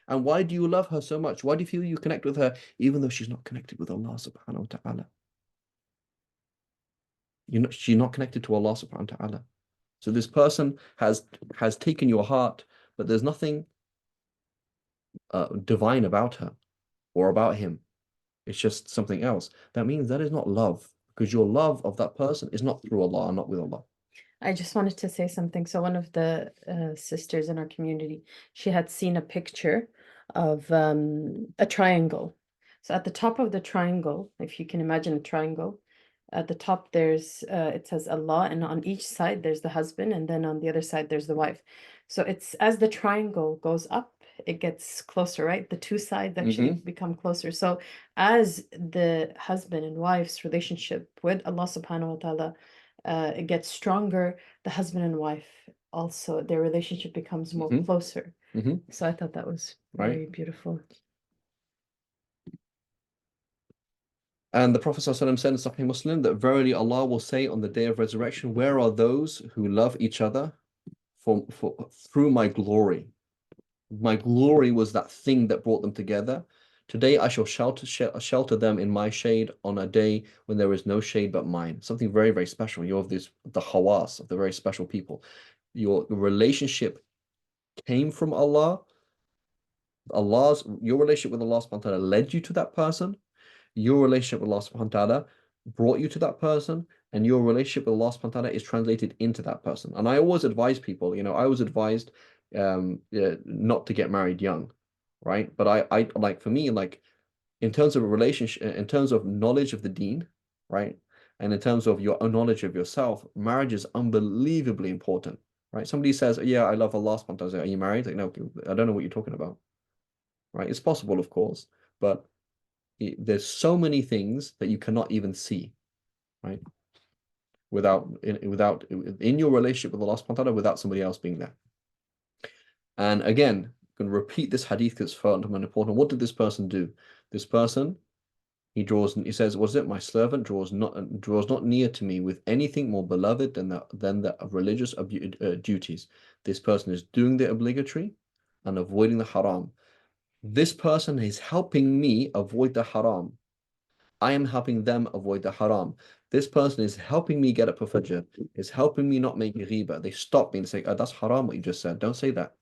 And why do you love her so much? Why do you feel you connect with her even though she's not connected with Allah subhanahu wa ta'ala? She's not connected to Allah subhanahu wa ta'ala. So this person has taken your heart, but there's nothing divine about her or about him. It's just something else. That means that is not love, because your love of that person is not through Allah and not with Allah. I just wanted to say something. So one of the sisters in our community, she had seen a picture of a triangle. So at the top of the triangle, if you can imagine a triangle, at the top there's it says Allah, and on each side there's the husband, and then on the other side there's the wife. So it's as the triangle goes up, it gets closer, right? The two sides actually become closer. So as the husband and wife's relationship with Allah subhanahu wa ta'ala it gets stronger, the husband and wife also, their relationship becomes more closer. So I thought that was very beautiful. And the Prophet ﷺ said in Sahih Muslim that verily Allah will say on the day of resurrection, where are those who love each other through my glory? My glory was that thing that brought them together. Today I shall shelter them in my shade on a day when there is no shade but mine. Something very, very special. You're of the khawas, of the very special people. Your relationship came from Allah. Your relationship with Allah subhanahu wa ta'ala led you to that person. Your relationship with Allah subhanahu wa ta'ala brought you to that person, and your relationship with Allah subhanahu wa ta'ala is translated into that person. And I always advise people, I was advised not to get married young, right? But I like, for me, like, in terms of a relationship, in terms of knowledge of the deen, right? And in terms of your own knowledge of yourself, marriage is unbelievably important, right? Somebody says, yeah, I love Allah subhanahu wa ta'ala. Are you married? Like, no, I don't know what you're talking about, right? It's possible, of course, but there's so many things that you cannot even see, right? In your relationship with Allah subhanahu wa ta'ala, without somebody else being there. And again, going to repeat this hadith because it's fundamental important. What did this person do? This person, he says, was it my servant draws not near to me with anything more beloved than the religious duties. This person is doing the obligatory and avoiding the haram. This person is helping me avoid the haram. I am helping them avoid the haram. This person is helping me get up for fajr, is helping me not make riba. They stop me and say, oh, that's haram what you just said. Don't say that.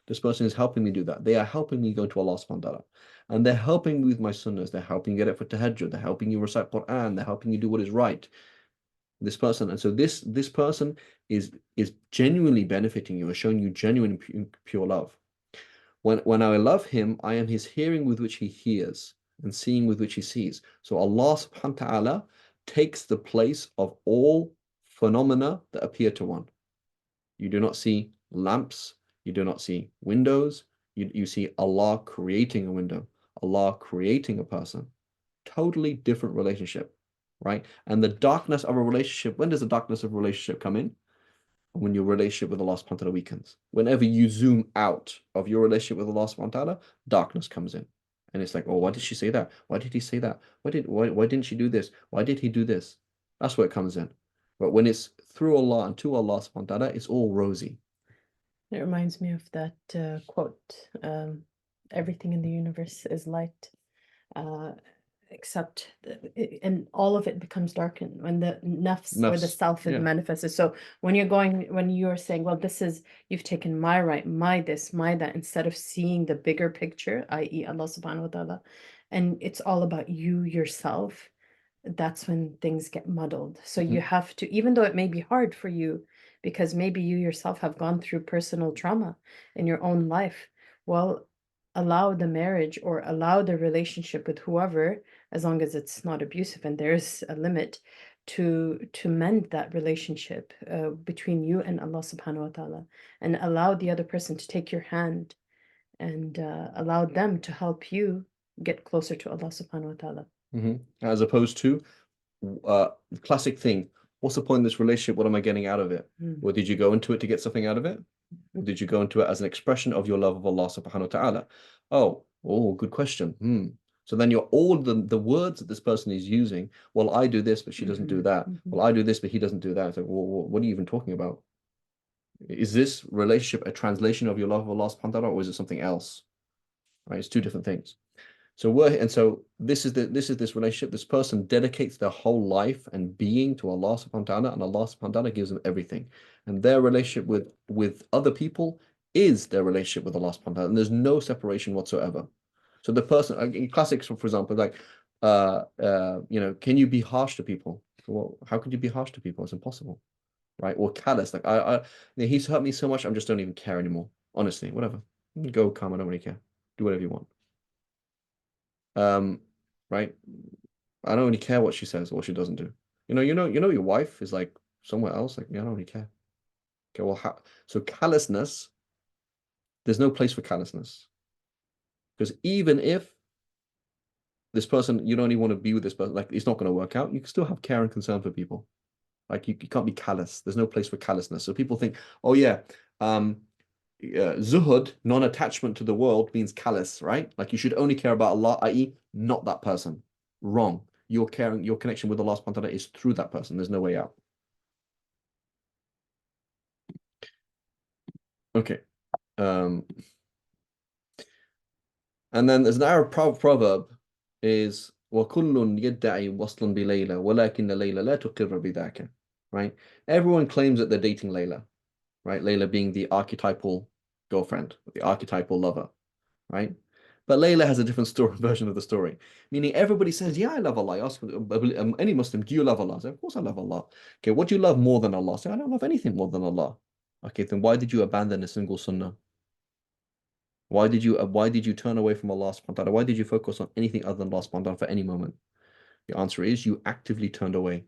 This person is helping me do that. They are helping me go to Allah subhanahu wa ta'ala. And they're helping me with my sunnahs. They're helping you get up for tahajjud. They're helping you recite Quran. They're helping you do what is right. This person. And so this person is genuinely benefiting you, is showing you genuine pure love. When I love him, I am his hearing with which he hears and seeing with which he sees. So Allah subhanahu wa ta'ala takes the place of all phenomena that appear to one. You do not see lamps, you do not see windows, you see Allah creating a window, Allah creating a person. Totally different relationship, right? And the darkness of a relationship, when does the darkness of a relationship come in? When your relationship with Allah subhanahu wa ta'ala weakens. Whenever you zoom out of your relationship with Allah subhanahu wa ta'ala, darkness comes in. And it's like, oh, why did she say that? Why did he say that? Why didn't she do this? Why did he do this? That's where it comes in. But when it's through Allah and to Allah subhanahu wa ta'ala, it's all rosy. It reminds me of that quote, everything in the universe is light, except and all of it becomes darkened when the nafs or the self is manifested. So when you're saying, well, this is, you've taken my right, my this, my that, instead of seeing the bigger picture, i.e. Allah subhanahu wa ta'ala, and it's all about you yourself, that's when things get muddled. So you have to, even though it may be hard for you, because maybe you yourself have gone through personal trauma in your own life, well, allow the marriage or allow the relationship with whoever, as long as it's not abusive and there's a limit, to mend that relationship between you and Allah subhanahu wa ta'ala, and allow the other person to take your hand and allow them to help you get closer to Allah subhanahu wa ta'ala. As opposed to classic thing, what's the point of this relationship? What am I getting out of it? Or did you go into it to get something out of it? Or did you go into it as an expression of your love of Allah subhanahu wa ta'ala? Oh, good question. So then you're all the words that this person is using, well, I do this, but she doesn't do that. Well, I do this, but he doesn't do that. It's like, well, what are you even talking about? Is this relationship a translation of your love of Allah subhanahu wa ta'ala, or is it something else? Right? It's two different things. So this relationship. This person dedicates their whole life and being to Allah subhanahu wa ta'ala, and Allah subhanahu wa ta'ala gives them everything. And their relationship with other people is their relationship with Allah subhanahu wa ta'ala, and there's no separation whatsoever. So the person in classics, for example, like can you be harsh to people? Well, how could you be harsh to people? It's impossible, right? Or callous, like he's hurt me so much, I just don't even care anymore. Honestly, whatever. Go calm, I don't really care. Do whatever you want. Right? I don't really care what she says or what she doesn't do. Your wife is like somewhere else. Like, yeah, I don't really care. Okay, well, so callousness, there's no place for callousness. Because even if this person, you don't even want to be with this person, like it's not going to work out, you can still have care and concern for people. Like you can't be callous. There's no place for callousness. So people think, oh yeah, zuhud, non-attachment to the world, means callous, right? Like you should only care about Allah, i.e., not that person. Wrong. Your connection with Allah subhanahu wa ta'ala is through that person. There's no way out. Okay. And then there's an Arab proverb is وَكُلٌّ يَدَّعِي وَصْلًا بِلَيْلَى وَلَكِنَّ لَيْلَى لَا تُقِرَّ بِذَاكَ. Right? Everyone claims that they're dating Layla, right? Layla being the archetypal girlfriend, the archetypal lover, right? But Layla has a different story version of the story, meaning everybody says, yeah, I love Allah. I ask any Muslim, do you love Allah? I say, of course I love Allah. Okay, what do you love more than Allah? I say, I don't love anything more than Allah. Okay, then why did you abandon a single sunnah? Why did you turn away from Allah subhanahu wa ta'ala? Why did you focus on anything other than Allah subhanahu wa ta'ala for any moment? The answer is you actively turned away.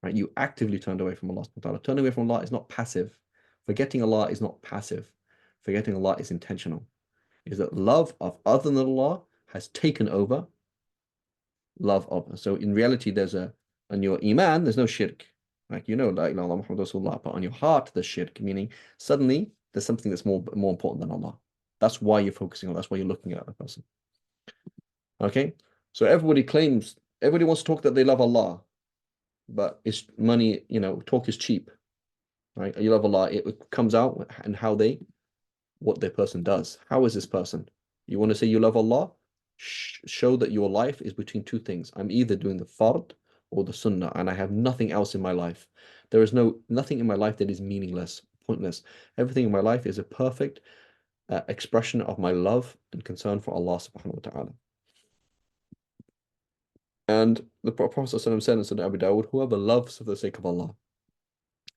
Right? You actively turned away from Allah subhanahu wa ta'ala. Turning away from Allah is not passive. Forgetting Allah is not passive. Forgetting Allah is intentional. Is that love of other than Allah has taken over love of. So in reality, on your iman, there's no shirk. Like la ilaha illallah Muhammad Rasulullah, but on your heart, there's shirk, meaning suddenly there's something that's more important than Allah. That's why you're focusing on, that's why you're looking at the person. Okay? So everybody wants to talk that they love Allah, but it's money, talk is cheap, right? You love Allah, it comes out and what their person does. How is this person? You want to say you love Allah? Show that your life is between two things. I'm either doing the fard or the sunnah, and I have nothing else in my life. There is nothing in my life that is meaningless, pointless. Everything in my life is a perfect expression of my love and concern for Allah subhanahu wa ta'ala. And the Prophet said in Sunnah Abu Dawud, whoever loves for the sake of Allah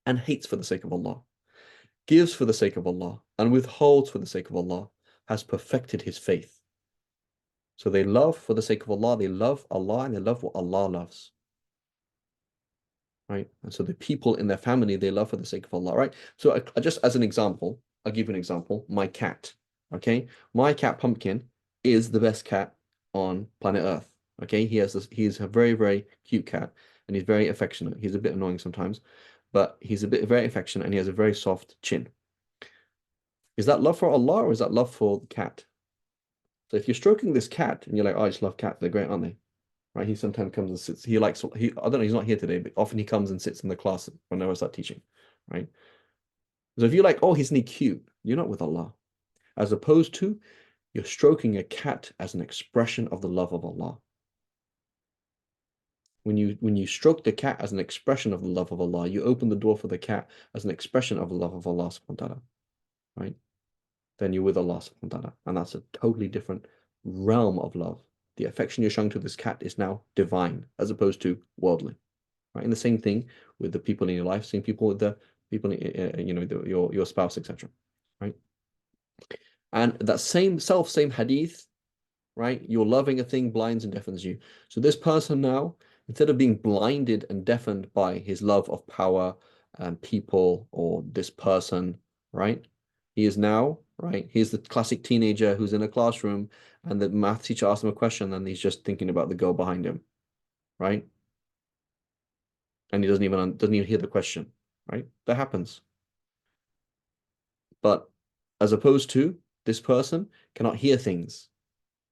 and hates for the sake of Allah, gives for the sake of Allah, and withholds for the sake of Allah, has perfected his faith. So they love for the sake of Allah, they love Allah, and they love what Allah loves. Right? And so the people in their family, they love for the sake of Allah, right? So I just as an example, I'll give you an example. My cat, okay? My cat Pumpkin is the best cat on planet Earth. Okay, he's a very, very cute cat, and he's very affectionate. He's a bit annoying sometimes, but he's very affectionate, and he has a very soft chin. Is that love for Allah, or is that love for the cat? So if you're stroking this cat and you're like, oh, I just love cats, they're great, aren't they? Right? He sometimes comes and sits. I don't know, he's not here today, but often he comes and sits in the class whenever I start teaching, right? So if you're like, oh, isn't he cute? You're not with Allah. As opposed to you're stroking a cat as an expression of the love of Allah. When you stroke the cat as an expression of the love of Allah, you open the door for the cat as an expression of the love of Allah subhanahu wa ta'ala, right? Then you're with Allah subhanahu wa ta'ala. And that's a totally different realm of love. The affection you're showing to this cat is now divine as opposed to worldly, right? And the same thing with the people in your life, same people with the people, your spouse, etc., right? And that same hadith, right? Your loving a thing blinds and deafens you. So this person now, instead of being blinded and deafened by his love of power and people or this person, right? He is now, right? He's the classic teenager who's in a classroom and the math teacher asks him a question and he's just thinking about the girl behind him, right? And he doesn't even hear the question, right? That happens. But as opposed to this person cannot hear things.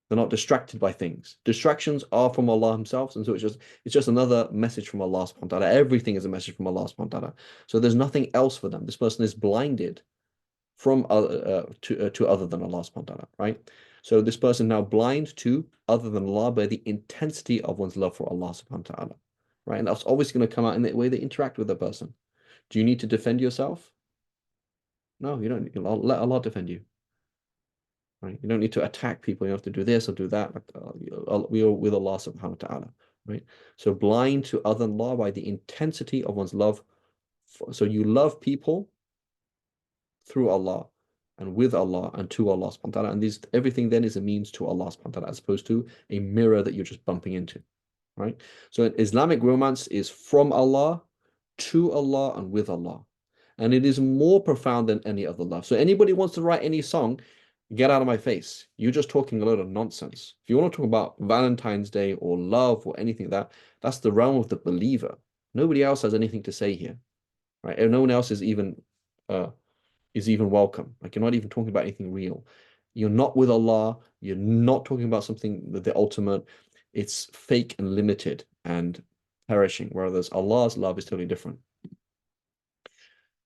They're not distracted by things. Distractions are from Allah Himself, and so it's just another message from Allah subhanahu wa ta'ala. Everything is a message from Allah subhanahu wa ta'ala. So there's nothing else for them. This person is blinded from to other than Allah subhanahu wa ta'ala, right? So this person now blind to other than Allah by the intensity of one's love for Allah subhanahu wa ta'ala, right? And that's always going to come out in the way they interact with the person. Do you need to defend yourself? No, you don't. Let Allah defend you. Right? You don't need to attack people. You have to do this or do that. We are with Allah subhanahu wa ta'ala, right? So blind to other than Allah by the intensity of one's love. So you love people through Allah and with Allah and to Allah subhanahu wa ta'ala. And everything then is a means to Allah subhanahu wa ta'ala as opposed to a mirror that you're just bumping into, right? So Islamic romance is from Allah, to Allah, and with Allah. And it is more profound than any other love. So anybody wants to write any song, get out of my face. You're just talking a lot of nonsense. If you want to talk about Valentine's Day or love or anything like that, that's the realm of the believer. Nobody else has anything to say here, right? And no one else is even welcome. Like you're not even talking about anything real. You're not with Allah. You're not talking about something the ultimate. It's fake and limited and perishing, whereas Allah's love is totally different.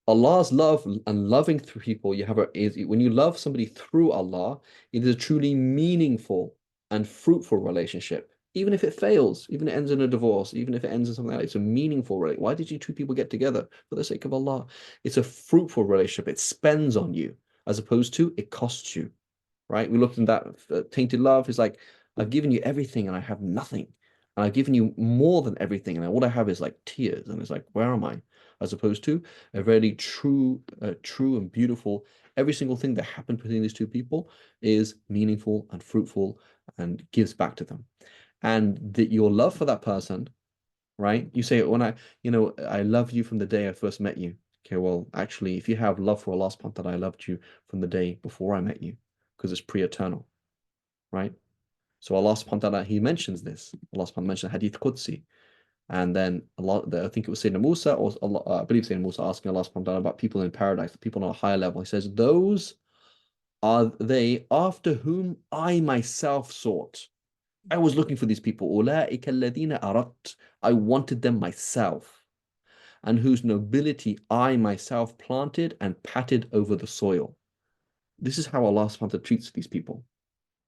Allah's love and loving through people, when you love somebody through Allah, it is a truly meaningful and fruitful relationship. Even if it fails, even if it ends in a divorce, even if it ends in something like that, it's a meaningful relationship. Why did you two people get together? For the sake of Allah. It's a fruitful relationship. It spends on you as opposed to it costs you, right? We looked at that Tainted Love. It's like, I've given you everything and I have nothing. And I've given you more than everything. And all I have is like tears. And it's like, where am I? As opposed to a very true and beautiful, every single thing that happened between these two people is meaningful and fruitful and gives back to them. And your love for that person, right? You say, I love you from the day I first met you. Okay, well, actually, if you have love for Allah subhanahu wa ta'ala, I loved you from the day before I met you, because it's pre-eternal, right? So Allah subhanahu wa ta'ala, He mentions this. Allah subhanahu wa ta'ala mentioned Hadith Qudsi. And then I think it was Sayyidina Musa, or I believe Sayyidina Musa asking Allah subhanahu wa ta'ala about people in paradise, the people on a higher level. He says, those are they after whom I myself sought. I was looking for these people. أولئك الذين أردت. I wanted them myself, and whose nobility I myself planted and patted over the soil. This is how Allah subhanahu wa ta'ala treats these people.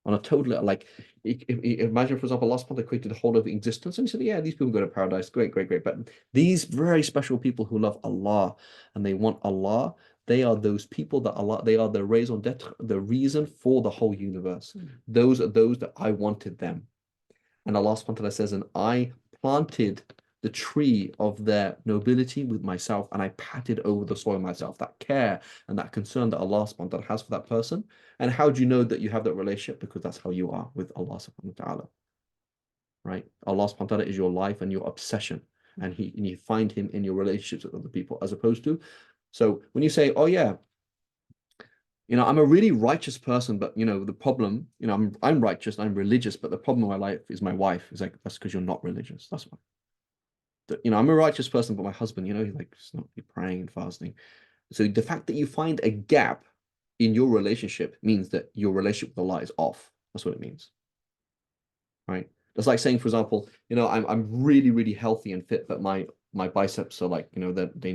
On a totally, like, imagine, for example, Allah subhanahu wa ta'ala created the whole of existence and he said, yeah, these people go to paradise. Great, great, great. But these very special people who love Allah and they want Allah, they are those people that Allah, they are the raison d'etre, the reason for the whole universe. Those are those that I wanted them. And Allah subhanahu wa ta'ala says, and I planted the tree of their nobility with myself, and I patted over the soil myself. That care and that concern that Allah subhanahu wa ta'ala has for that person. And how do you know that you have that relationship? Because that's how you are with Allah subhanahu wa ta'ala. Right? Allah subhanahu wa ta'ala is your life and your obsession. And you find him in your relationships with other people, as opposed to. So when you say, oh yeah, I'm a really righteous person, but the problem, I'm righteous, I'm religious, but the problem in my life is my wife. It's like, that's because you're not religious. That's why. I'm a righteous person, but my husband, he's like, it's not be praying and fasting. So the fact that you find a gap in your relationship means that your relationship with Allah is off. That's what it means. Right? That's like saying, for example, I'm really, really healthy and fit, but my biceps are like, that they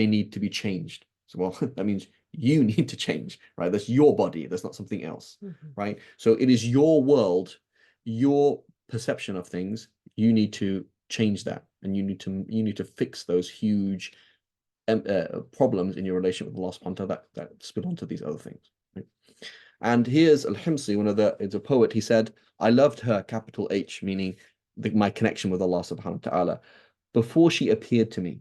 need to be changed. So, well, that means you need to change, right? That's your body. That's not something else, right? So it is your world, your perception of things. You need to change that, and you need to fix those huge problems in your relationship with Allah subhanahu wa ta'ala that spill onto these other things. Right? And here's Al-Himsi, it's a poet. He said, I loved her, capital H, meaning my connection with Allah subhanahu wa ta'ala, before she appeared to me.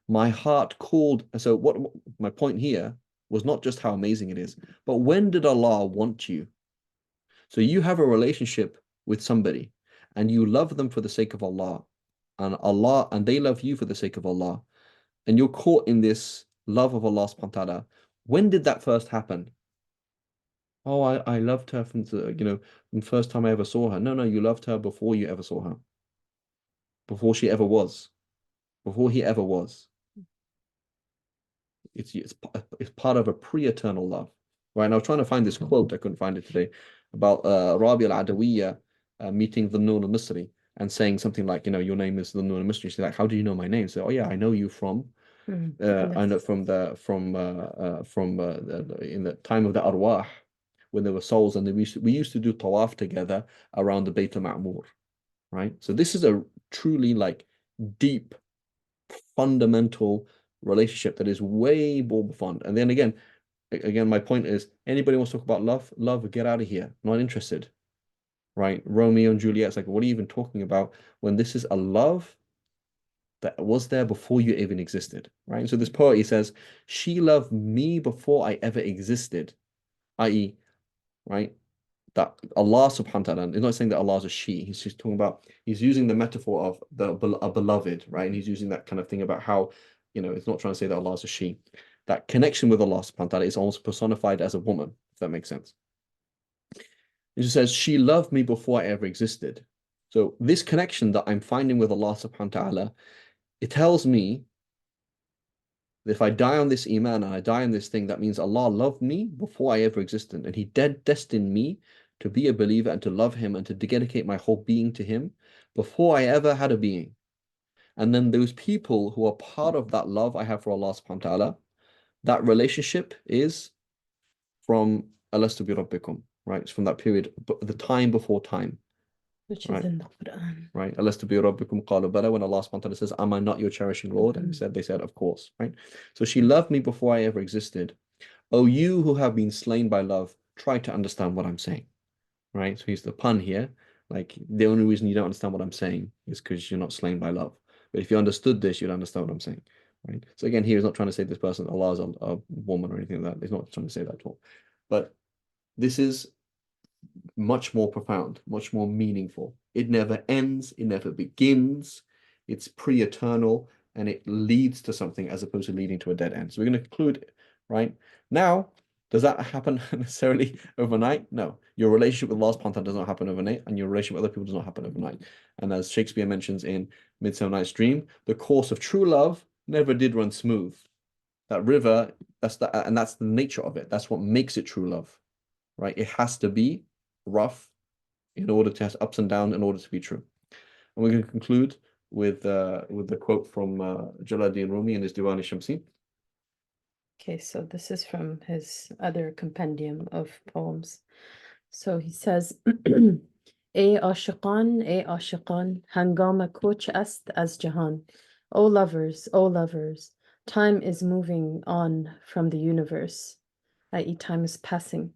My heart called. So what my point here was not just how amazing it is, but when did Allah want you? So you have a relationship with somebody and you love them for the sake of Allah, and they love you for the sake of Allah, and you're caught in this love of Allah subhanahu wa ta'ala. When did that first happen? Oh, I loved her from the first time I ever saw her. No, you loved her before you ever saw her. Before she ever was. Before he ever was. It's part of a pre-eternal love. Right? And I was trying to find this quote, I couldn't find it today, about Rabi al-Adawiyya meeting the Nur al-Misri and saying something like, your name is the Nur al-Misri. She's like, how do you know my name? So, oh yeah, I know you from I know from in the time of the arwah, when there were souls, and we used to do tawaf together around the Bayt al-Ma'mur, right? So this is a truly like deep, fundamental relationship that is way more profound. And then again, my point is, anybody wants to talk about love, get out of here. Not interested, right? Romeo and Juliet. It's like, what are you even talking about when this is a love that was there before you even existed, right? So this poet, he says, she loved me before I ever existed, i.e., right, that Allah subhanahu wa ta'ala, he's not saying that Allah is a she, he's just talking about, he's using the metaphor of a beloved, right? And he's using that kind of thing about how, it's not trying to say that Allah is a she. That connection with Allah subhanahu wa ta'ala is almost personified as a woman, if that makes sense. He just says, she loved me before I ever existed. So this connection that I'm finding with Allah subhanahu wa ta'ala, it tells me that if I die on this iman and I die on this thing, that means Allah loved me before I ever existed. And He destined me to be a believer and to love Him and to dedicate my whole being to Him before I ever had a being. And then those people who are part of that love I have for Allah subhanahu wa ta'ala, that relationship is from Alastu bi Rabbikum, right? It's from that period, the time before time. Which right? is in the Quran. Right? Alastu bi Rabbikum qalu bala, when Allah subhanahu wa ta'ala says, am I not your cherishing Lord? And they said, of course, right? So she loved me before I ever existed. Oh, you who have been slain by love, try to understand what I'm saying. Right? So here's the pun here. Like, the only reason you don't understand what I'm saying is because you're not slain by love. But if you understood this, you'd understand what I'm saying. Right? So again, here he's not trying to say this person, Allah is a woman or anything like that. He's not trying to say that at all. But this is much more profound, much more meaningful. It never ends, it never begins, it's pre-eternal, and it leads to something as opposed to leading to a dead end. So we're going to conclude, right? Now, does that happen necessarily overnight? No. Your relationship with Allah subhanahu wa ta'ala does not happen overnight, and your relationship with other people does not happen overnight. And as Shakespeare mentions in Midsummer Night's Dream, the course of true love never did run smooth. That river That's the nature of it. That's what makes it true love, right? It has to be rough in order to have ups and downs in order to be true. And we're going to conclude with the quote from Jalaluddin Rumi in his Diwan Shamsi. Okay, so this is from his other compendium of poems. So he says, ای عاشقان هنگام کوچ است از جهان. O lovers, time is moving on from the universe, i.e. time is passing.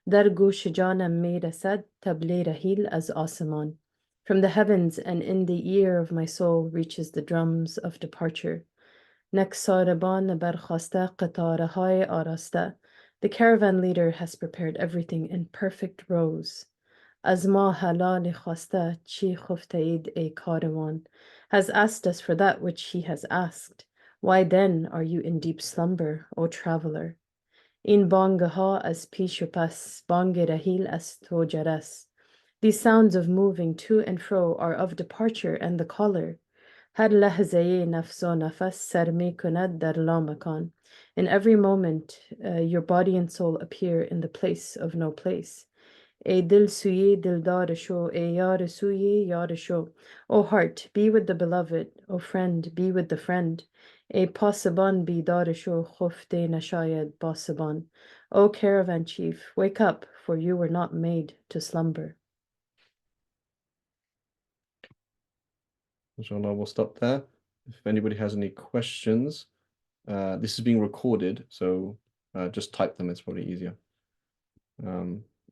در گوش جانم می رسد طبل رحیل از آسمان. From the heavens and in the ear of my soul reaches the drums of departure. نکساربان برخاسته قطارهای آراسته. The caravan leader has prepared everything in perfect rows. از ما حلال خواسته چی خفته اید ای کاروان. Has asked us for that which he has asked. Why then are you in deep slumber, O traveler? این بانگها از پیش و پس بانگ رحیل است و جرس. These sounds of moving to and fro are of departure and the caller. هر لحظه نفس و نفس سر می کند در لامکان. In every moment, your body and soul appear in the place of no place. ای دل سوی دلدار شو, ای یار سوی یار شو. O heart, be with the beloved. O friend, be with the friend. ای پاسبان بیدار شو, خفته نشاید پاسبان. O caravan chief, wake up, for you were not made to slumber. Inshallah, we'll stop there. If anybody has any questions, this is being recorded, so just type them, it's probably easier.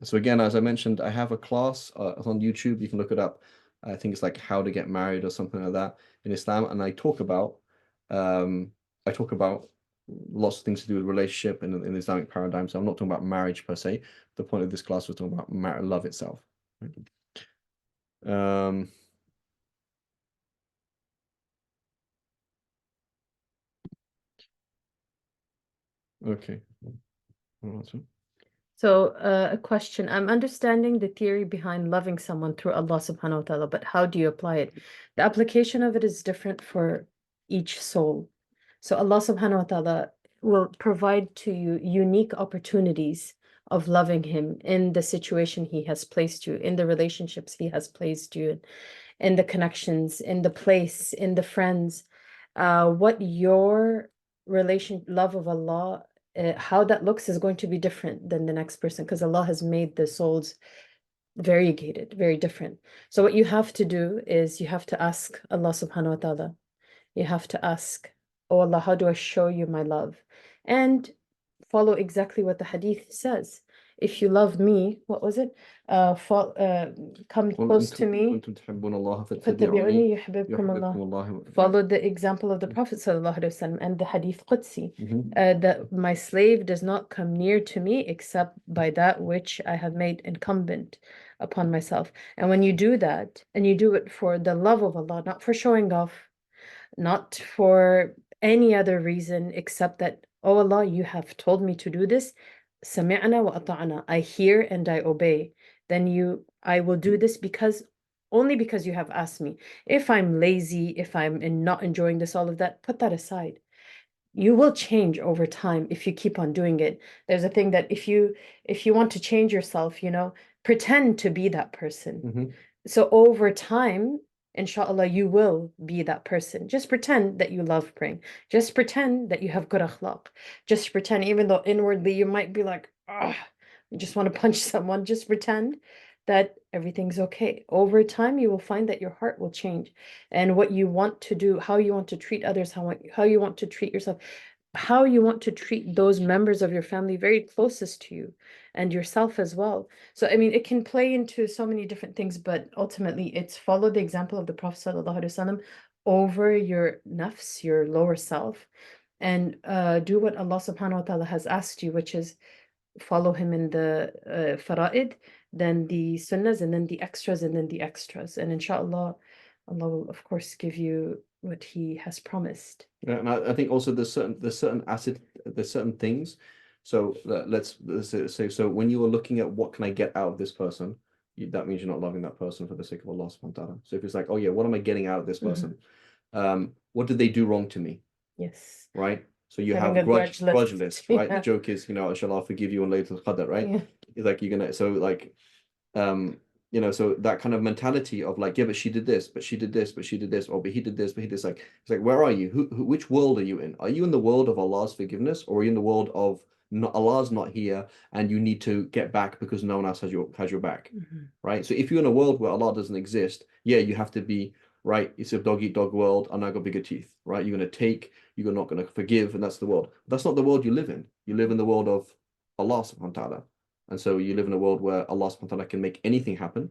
So again, as I mentioned, I have a class on YouTube. You can look it up. I think it's like how to get married or something like that in Islam, and I talk about lots of things to do with relationship in the Islamic paradigm. So I'm not talking about marriage per se. The point of this class was talking about love itself. Okay. So a question, I'm understanding the theory behind loving someone through Allah subhanahu wa ta'ala, but how do you apply it? The application of it is different for each soul. So Allah subhanahu wa ta'ala will provide to you unique opportunities of loving him in the situation he has placed you, in the relationships he has placed you in the connections, in the place, in the friends. What your love of Allah, how that looks is going to be different than the next person, because Allah has made the souls variegated, very different. So what you have to do is you have to ask Allah subhanahu wa ta'ala. You have to ask, oh Allah, how do I show you my love? And follow exactly what the hadith says. If you love me, what was it? Come close to me. فَاتَّبِعُونِي يُحْبِبْكُمُ اللَّهُ. Follow the example of the Prophet ﷺ and the hadith Qudsi. That my slave does not come near to me except by that which I have made incumbent upon myself. And when you do that, and you do it for the love of Allah, not for showing off, not for any other reason except that, oh Allah, you have told me to do this. سَمِعْنَا وَأَطَعْنَا. I hear and I obey. Then I will do this only because you have asked me. If I'm lazy, if I'm not enjoying this, all of that, put that aside. You will change over time if you keep on doing it. There's a thing that if you want to change yourself, pretend to be that person. So over time, inshallah, you will be that person. Just pretend that you love praying. Just pretend that you have good akhlaq. Just pretend, even though inwardly you might be like, ah, you just want to punch someone. Just pretend that everything's okay. Over time, you will find that your heart will change. And what you want to do, how you want to treat others, how you want to treat yourself, how you want to treat those members of your family very closest to you and yourself as well. So, I mean, it can play into so many different things, but ultimately it's follow the example of the Prophet ﷺ over your nafs, your lower self, and do what Allah subhanahu wa ta'ala has asked you, which is follow him in the fara'id, then the sunnahs, and then the extras, and then the extras. And inshallah, Allah will, of course, give you what he has promised. Yeah, and I think also there's certain things. So let's say, so when you are looking at what can I get out of this person, that means you're not loving that person for the sake of Allah subhanahu wa ta'ala. So if it's like, oh yeah, what am I getting out of this person? What did they do wrong to me? Yes. Right? So you Having have a grudge grudge list. list, right? The Yeah. joke is, shall I forgive you on Laylatul Qadr, right? Yeah. It's like you're gonna, so like, um, so that kind of mentality of like, yeah, but she did this, but she did this, but she did this, or but he did this, but he did this. Like, it's like, where are you? Which world are you in? Are you in the world of Allah's forgiveness, or are you in the world of not, Allah's not here, and you need to get back because no one else has your back, Mhm. right? So if you're in a world where Allah doesn't exist, yeah, you have to be right. It's a dog eat dog world, and I got bigger teeth, right? You're gonna take, you're not gonna forgive, and that's the world. That's not the world you live in. You live in the world of Allah subhanahu wa ta'ala. And so you live in a world where Allah subhanahu wa ta'ala can make anything happen,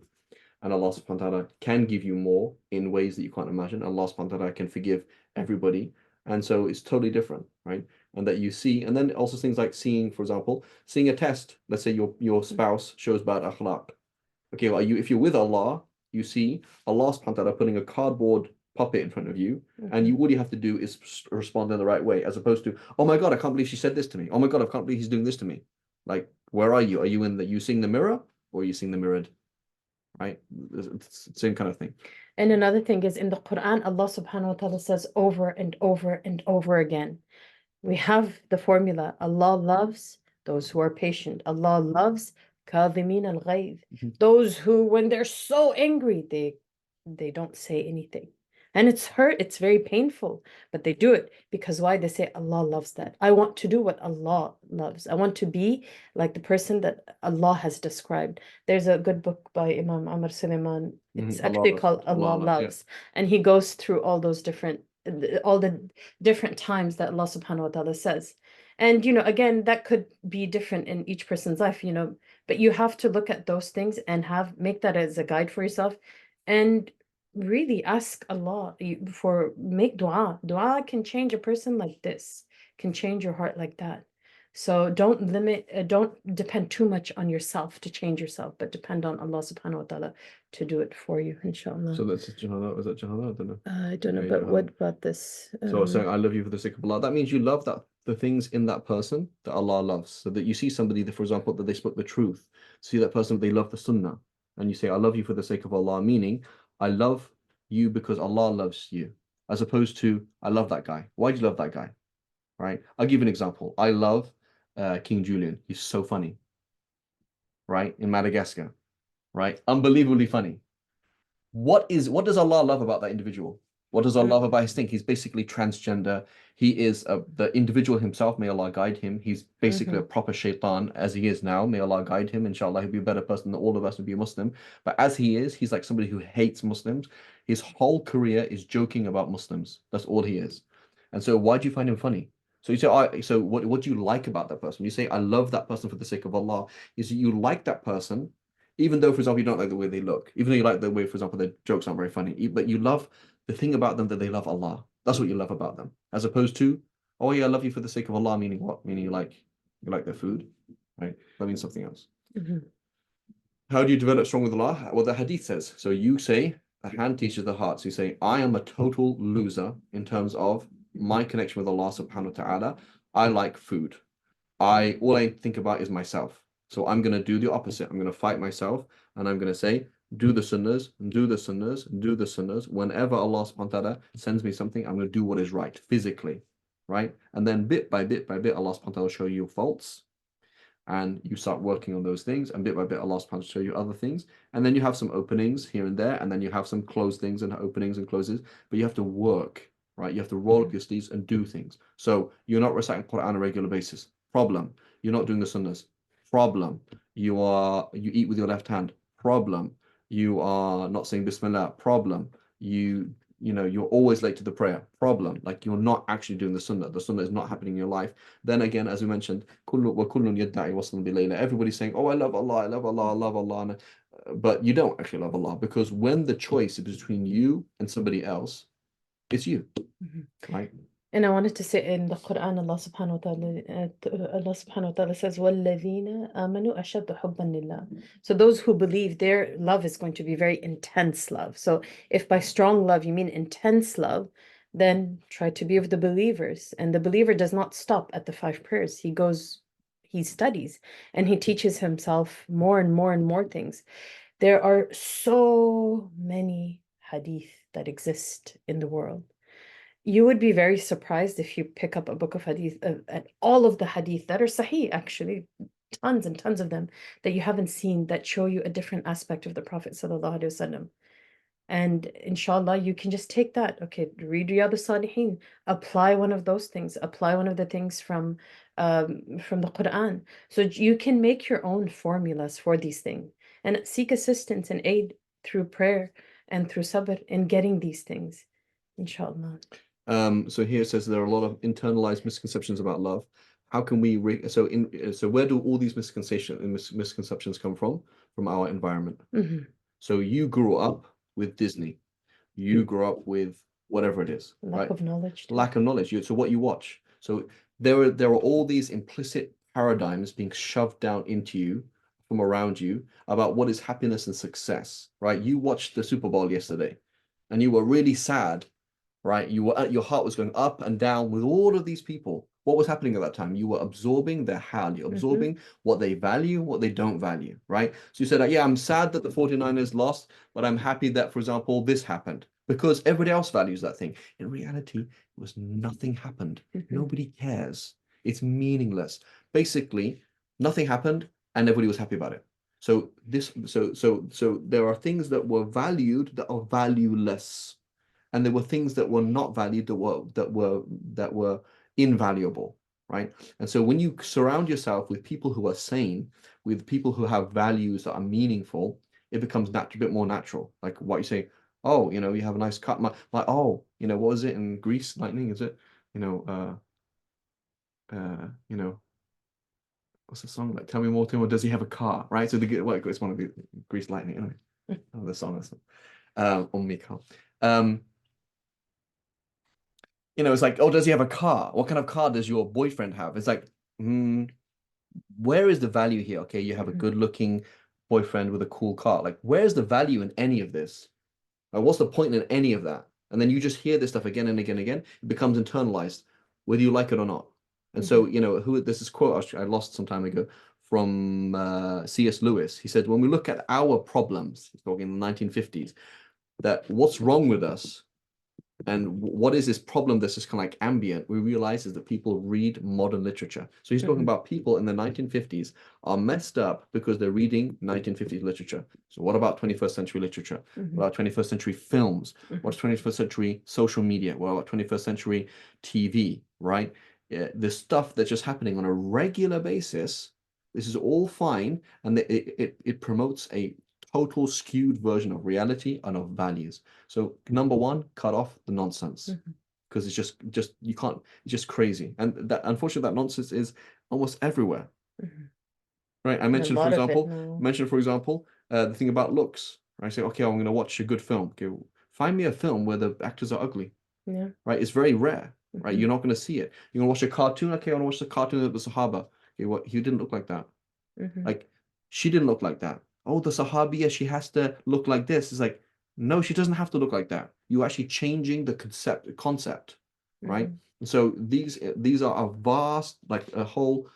and Allah subhanahu wa ta'ala can give you more in ways that you can't imagine. Allah subhanahu wa ta'ala can forgive everybody. And so it's totally different, right? And that you see, and then also things like seeing, for example, seeing a test. Let's say your spouse shows bad akhlaq. Okay, well, if you're with Allah, you see Allah subhanahu wa ta'ala putting a cardboard puppet in front of you, and you all you have to do is respond in the right way, as opposed to, oh my God, I can't believe she said this to me. Oh my God, I can't believe he's doing this to me. Like, where are you? Are you in the you seeing the mirror, or are you seeing the mirrored? Right? It's the same kind of thing. And another thing is in the Quran, Allah subhanahu wa ta'ala says over and over and over again. We have the formula. Allah loves those who are patient. Allah loves kadhimin al-ghayz. Those who, when they're so angry, they don't say anything. And it's hurt, it's very painful, but they do it because why? They say Allah loves that. I want to do what Allah loves. I want to be like the person that Allah has described. There's a good book by Imam Amr Suleiman. It's actually called Allah Loves. And he goes through all the different times that Allah subhanahu wa ta'ala says. And again, that could be different in each person's life, but you have to look at those things and make that as a guide for yourself and really ask Allah for make dua. Dua can change a person like this, can change your heart like that. So don't depend too much on yourself to change yourself, but depend on Allah subhanahu wa ta'ala to do it for you, inshallah. So that's Jahanna. Was that Jahanna? I don't know. I don't know, Okay, but what Jahanna. about this? So saying I love you for the sake of Allah, that means you love the things in that person that Allah loves. So that you see somebody that, for example, that they spoke the truth. See that person, they love the Sunnah, and you say, I love you for the sake of Allah, meaning I love you because Allah loves you, as opposed to I love that guy. Why do you love that guy? Right? I'll give you an example. I love King Julian. He's so funny, right? In Madagascar, right? Unbelievably funny. What does Allah love about that individual? What does Allah love about his thing? He's basically transgender. He is the individual himself. May Allah guide him. He's basically a proper shaitan as he is now. May Allah guide him. Inshallah, he'll be a better person than all of us would be a Muslim. But as he is, he's like somebody who hates Muslims. His whole career is joking about Muslims. That's all he is. And so why do you find him funny? So you say, so what do you like about that person? You say, I love that person for the sake of Allah. Is you like that person even though, for example, you don't like the way they look, even though you like the way, for example, their jokes aren't very funny, but you love the thing about them that they love Allah. That's what you love about them, as opposed to, oh yeah, I love you for the sake of Allah, meaning what? Meaning you like their food, right? That means something else. How do you develop strong with Allah? Well, the hadith says. So you say the hand teaches the heart. So you say, I am a total loser in terms of my connection with Allah subhanahu wa ta'ala. I like food. All I think about is myself. So I'm gonna do the opposite. I'm gonna fight myself and I'm gonna say, do the sunnahs, do the sunnahs, do the sunnahs. Whenever Allah subhanahu wa ta'ala sends me something, I'm gonna do what is right physically. Right? And then bit by bit by bit, Allah subhanahu wa ta'ala will show you your faults. And you start working on those things, and bit by bit, Allah subhanahu wa ta'ala show you other things. And then you have some openings here and there, and then you have some closed things and openings and closes, but you have to work, right? You have to roll up your sleeves and do things. So you're not reciting Quran on a regular basis. Problem. You're not doing the sunnahs. Problem. You eat with your left hand. Problem. You are not saying Bismillah. Problem. You're always late to the prayer. Problem. Like you're not actually doing the sunnah. The sunnah is not happening in your life. Then again, as we mentioned, everybody's saying, oh, I love Allah, I love Allah, I love Allah. But you don't actually love Allah, because when the choice is between you and somebody else, it's you, right? And I wanted to say in the Quran, Allah subhanahu wa ta'ala says, وَالَّذِينَ آمَنُوا أَشَدُّ حُبًّا لِلَّهِ. So those who believe, their love is going to be very intense love. So if by strong love you mean intense love, then try to be with the believers. And the believer does not stop at the 5 prayers. He studies, and he teaches himself more and more and more things. There are so many hadith that exist in the world. You would be very surprised if you pick up a book of hadith, and all of the hadith that are sahih, actually, tons and tons of them that you haven't seen that show you a different aspect of the Prophet sallallahu alaihi wasallam. And inshallah, you can just take that. Okay, read Riyadh Salihin, apply one of those things, apply one of the things from the Quran. So you can make your own formulas for these things and seek assistance and aid through prayer and through sabr in getting these things. Inshallah. So here it says there are a lot of internalized misconceptions about love. How can we so where do all these misconceptions come from? From our environment. Mhm. So you grew up with Disney. You grew up with whatever it is, Lack right? of knowledge too. Lack of knowledge. So what you watch. So there are all these implicit paradigms being shoved down into you from around you about what is happiness and success, right? You watched the Super Bowl yesterday and you were really sad, right? Your heart was going up and down with all of these people. What was happening at that time? You were absorbing their hal. You're absorbing what they value, what they don't value, right? So you said, yeah, I'm sad that the 49ers lost, but I'm happy that, for example, this happened because everybody else values that thing. In reality, it was nothing happened. Nobody cares. It's meaningless. Basically, nothing happened and everybody was happy about it. So there are things that were valued that are valueless, and there were things that were not valued that were invaluable, right? And so when you surround yourself with people who are sane, with people who have values that are meaningful, it becomes a bit more natural. Like what you say, oh, you have a nice cut. Oh, what was it in Grease Lightning? Is it, you know, you know, what's the song? Like, tell me more, Tim, or does he have a car? Right? So it's one of the Grease Lightning, anyway. Oh, the song is on me car. It's like, oh, does he have a car? What kind of car does your boyfriend have? It's like, where is the value here? Okay, you have a good-looking boyfriend with a cool car. Like, where's the value in any of this? Like, what's the point in any of that? And then you just hear this stuff again and again and again. It becomes internalized, whether you like it or not. And so, who this is quote I lost some time ago from C.S. Lewis. He said, when we look at our problems, he's talking in the 1950s, that what's wrong with us and what is this problem that's just kind of like ambient, we realize is that people read modern literature. So he's talking about people in the 1950s are messed up because they're reading 1950s literature. So what about 21st century literature? What about 21st century films? What's 21st century social media? What about 21st century TV, right? Yeah, the stuff that's just happening on a regular basis, this is all fine, and it promotes a total skewed version of reality and of values. So number one, cut off the nonsense, because it's just you can't. It's just crazy, and that unfortunately that nonsense is almost everywhere. Right? I And a mentioned, for lot of it example, now. the thing about looks. Right? I say, okay, I'm going to watch a good film. Okay, find me a film where the actors are ugly. Yeah. Right? It's very rare. Right? You're not going to see it. You're going to watch a cartoon. Okay, I want to watch the cartoon of the Sahaba. Okay, what he didn't look like that. Like she didn't look like that. Oh, the Sahabiya, she has to look like this. It's like, no, she doesn't have to look like that. You're actually changing the concept, right? And so these are a vast, like a whole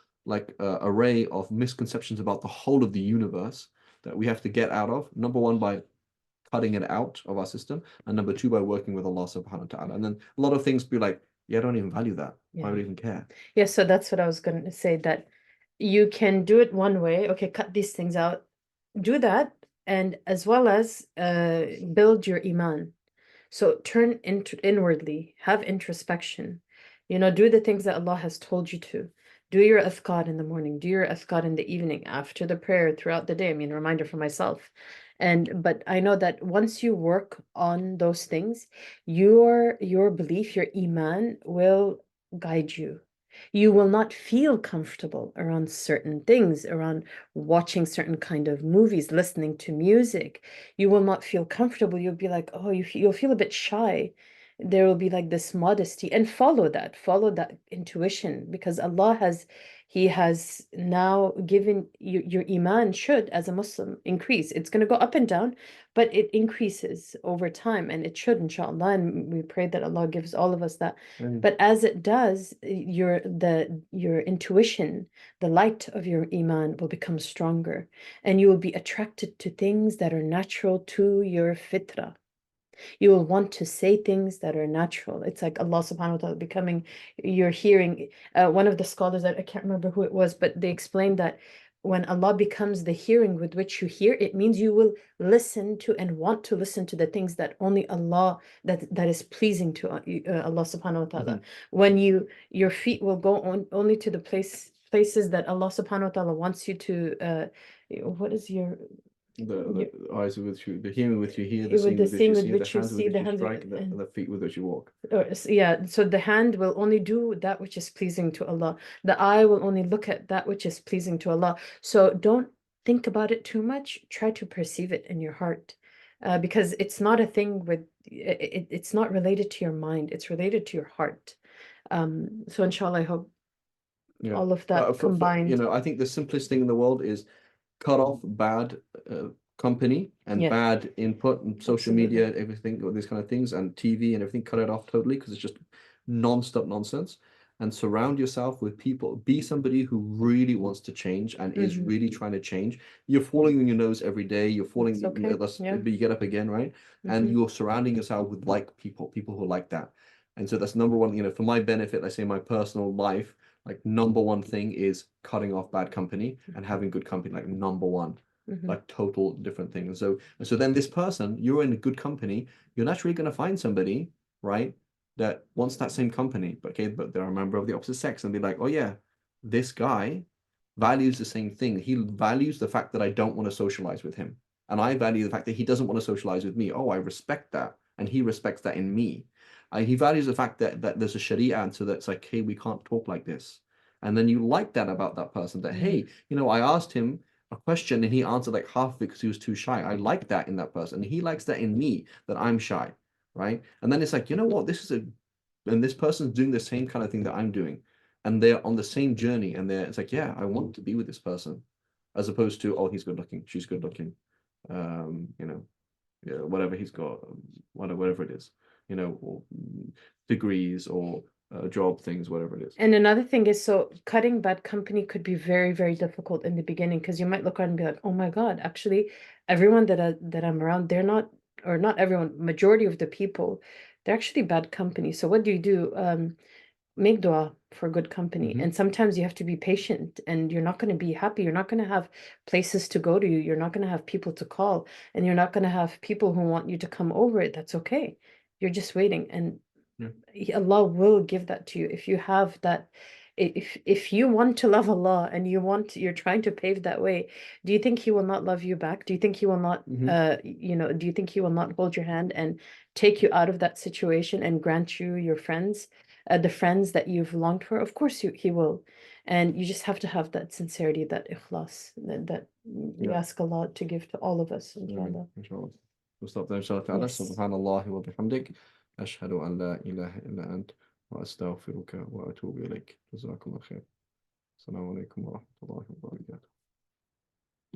array of misconceptions about the whole of the universe that we have to get out of. Number one, by cutting it out of our system, and number two, by working with Allah subhanahu wa ta'ala. And then a lot of things be like, yeah, I don't even value that. Why would I even care? Yeah, so that's what I was going to say, that you can do it one way. Okay, cut these things out. Do that, and as well as build your iman. So turn inwardly, have introspection. Do the things that Allah has told you to. Do your azkar in the morning, do your azkar in the evening, after the prayer, throughout the day. I mean, reminder for myself. But I know that once you work on those things, your belief, your iman will guide you. You will not feel comfortable around certain things, around watching certain kind of movies, listening to music. You will not feel comfortable. You'll be like, oh, you'll feel a bit shy. There will be like this modesty, and follow that intuition, because He has now given you your iman should, as a Muslim, increase. It's going to go up and down, but it increases over time, and it should, inshallah. And we pray that Allah gives all of us that. But as it does, your intuition, the light of your iman will become stronger, and you will be attracted to things that are natural to your fitra. You will want to say things that are natural. It's like Allah subhanahu wa ta'ala becoming your hearing. One of the scholars, that I can't remember who it was, but they explained that when Allah becomes the hearing with which you hear, it means you will listen to and want to listen to the things that only Allah, that is pleasing to Allah subhanahu wa ta'ala. When your feet will go on only to the places that Allah subhanahu wa ta'ala wants you to what is your The eyes with which you, the hearing with which you hear, the with seeing the with which seeing you with see, the which you hands with see, which the you hands strike, the feet with which you walk. yeah, so the hand will only do that which is pleasing to Allah. The eye will only look at that which is pleasing to Allah. So don't think about it too much. Try to perceive it in your heart, because it's not a thing with it's not related to your mind. It's related to your heart. So inshallah, I hope Yeah. all of that combined. I think the simplest thing in the world is cut off bad company and Yeah, bad input and social absolutely. media, everything, all these kind of things, and TV and everything. Cut it off totally because it's just non-stop nonsense. And surround yourself with people. Be somebody who really wants to change and is really trying to change. You're falling on your nose every day. You're falling, It's okay. Yeah. but you get up again, right? And you're surrounding yourself with like people who like that. And so that's number one, for my benefit, let's say my personal life, like number one thing is cutting off bad company and having good company, like number one, like total different thing. And so then this person, you're in a good company, you're naturally going to find somebody, right, that wants that same company, but they're a member of the opposite sex, and be like, oh yeah, this guy values the same thing. He values the fact that I don't want to socialize with him, and I value the fact that he doesn't want to socialize with me. Oh, I respect that, and he respects that in me. He values the fact that there's a Sharia answer that's like, hey, we can't talk like this. And then you like that about that person, that, hey, I asked him a question and he answered like half of it because he was too shy. I like that in that person. And he likes that in me, that I'm shy, right? And then it's like, you know what? And this person's doing the same kind of thing that I'm doing. And they're on the same journey. And it's like, yeah, I want to be with this person. As opposed to, oh, he's good looking, she's good looking. Yeah, whatever he's got, whatever it is, or degrees or job things, whatever it is. And another thing is, so cutting bad company could be very, very difficult in the beginning, because you might look around and be like, oh my God, actually, everyone that I'm around, they're not, or not everyone, majority of the people, they're actually bad company. So what do? Make dua for good company. And sometimes you have to be patient, and you're not going to be happy. You're not going to have places to go to. You're not going to have people to call, and you're not going to have people who want you to come over it. That's okay. You're just waiting, and Allah will give that to you if you have that. If you want to love Allah and you're trying to pave that way, do you think He will not love you back? Do you think He will not do you think He will not hold your hand and take you out of that situation and grant you your friends, the friends that you've longed for? Of course He will. And you just have to have that sincerity, that ikhlas, that we ask Allah to give to all of us, inshallah. inshallah. We'll stop there, inshallah ta'ala. Yes. Subhanallah wa bihamdik. أشهد أن لا إله إلا أنت وأستغفرك وأتوب إليك. جزاكم الله خير. السلام عليكم ورحمة الله وبركاته.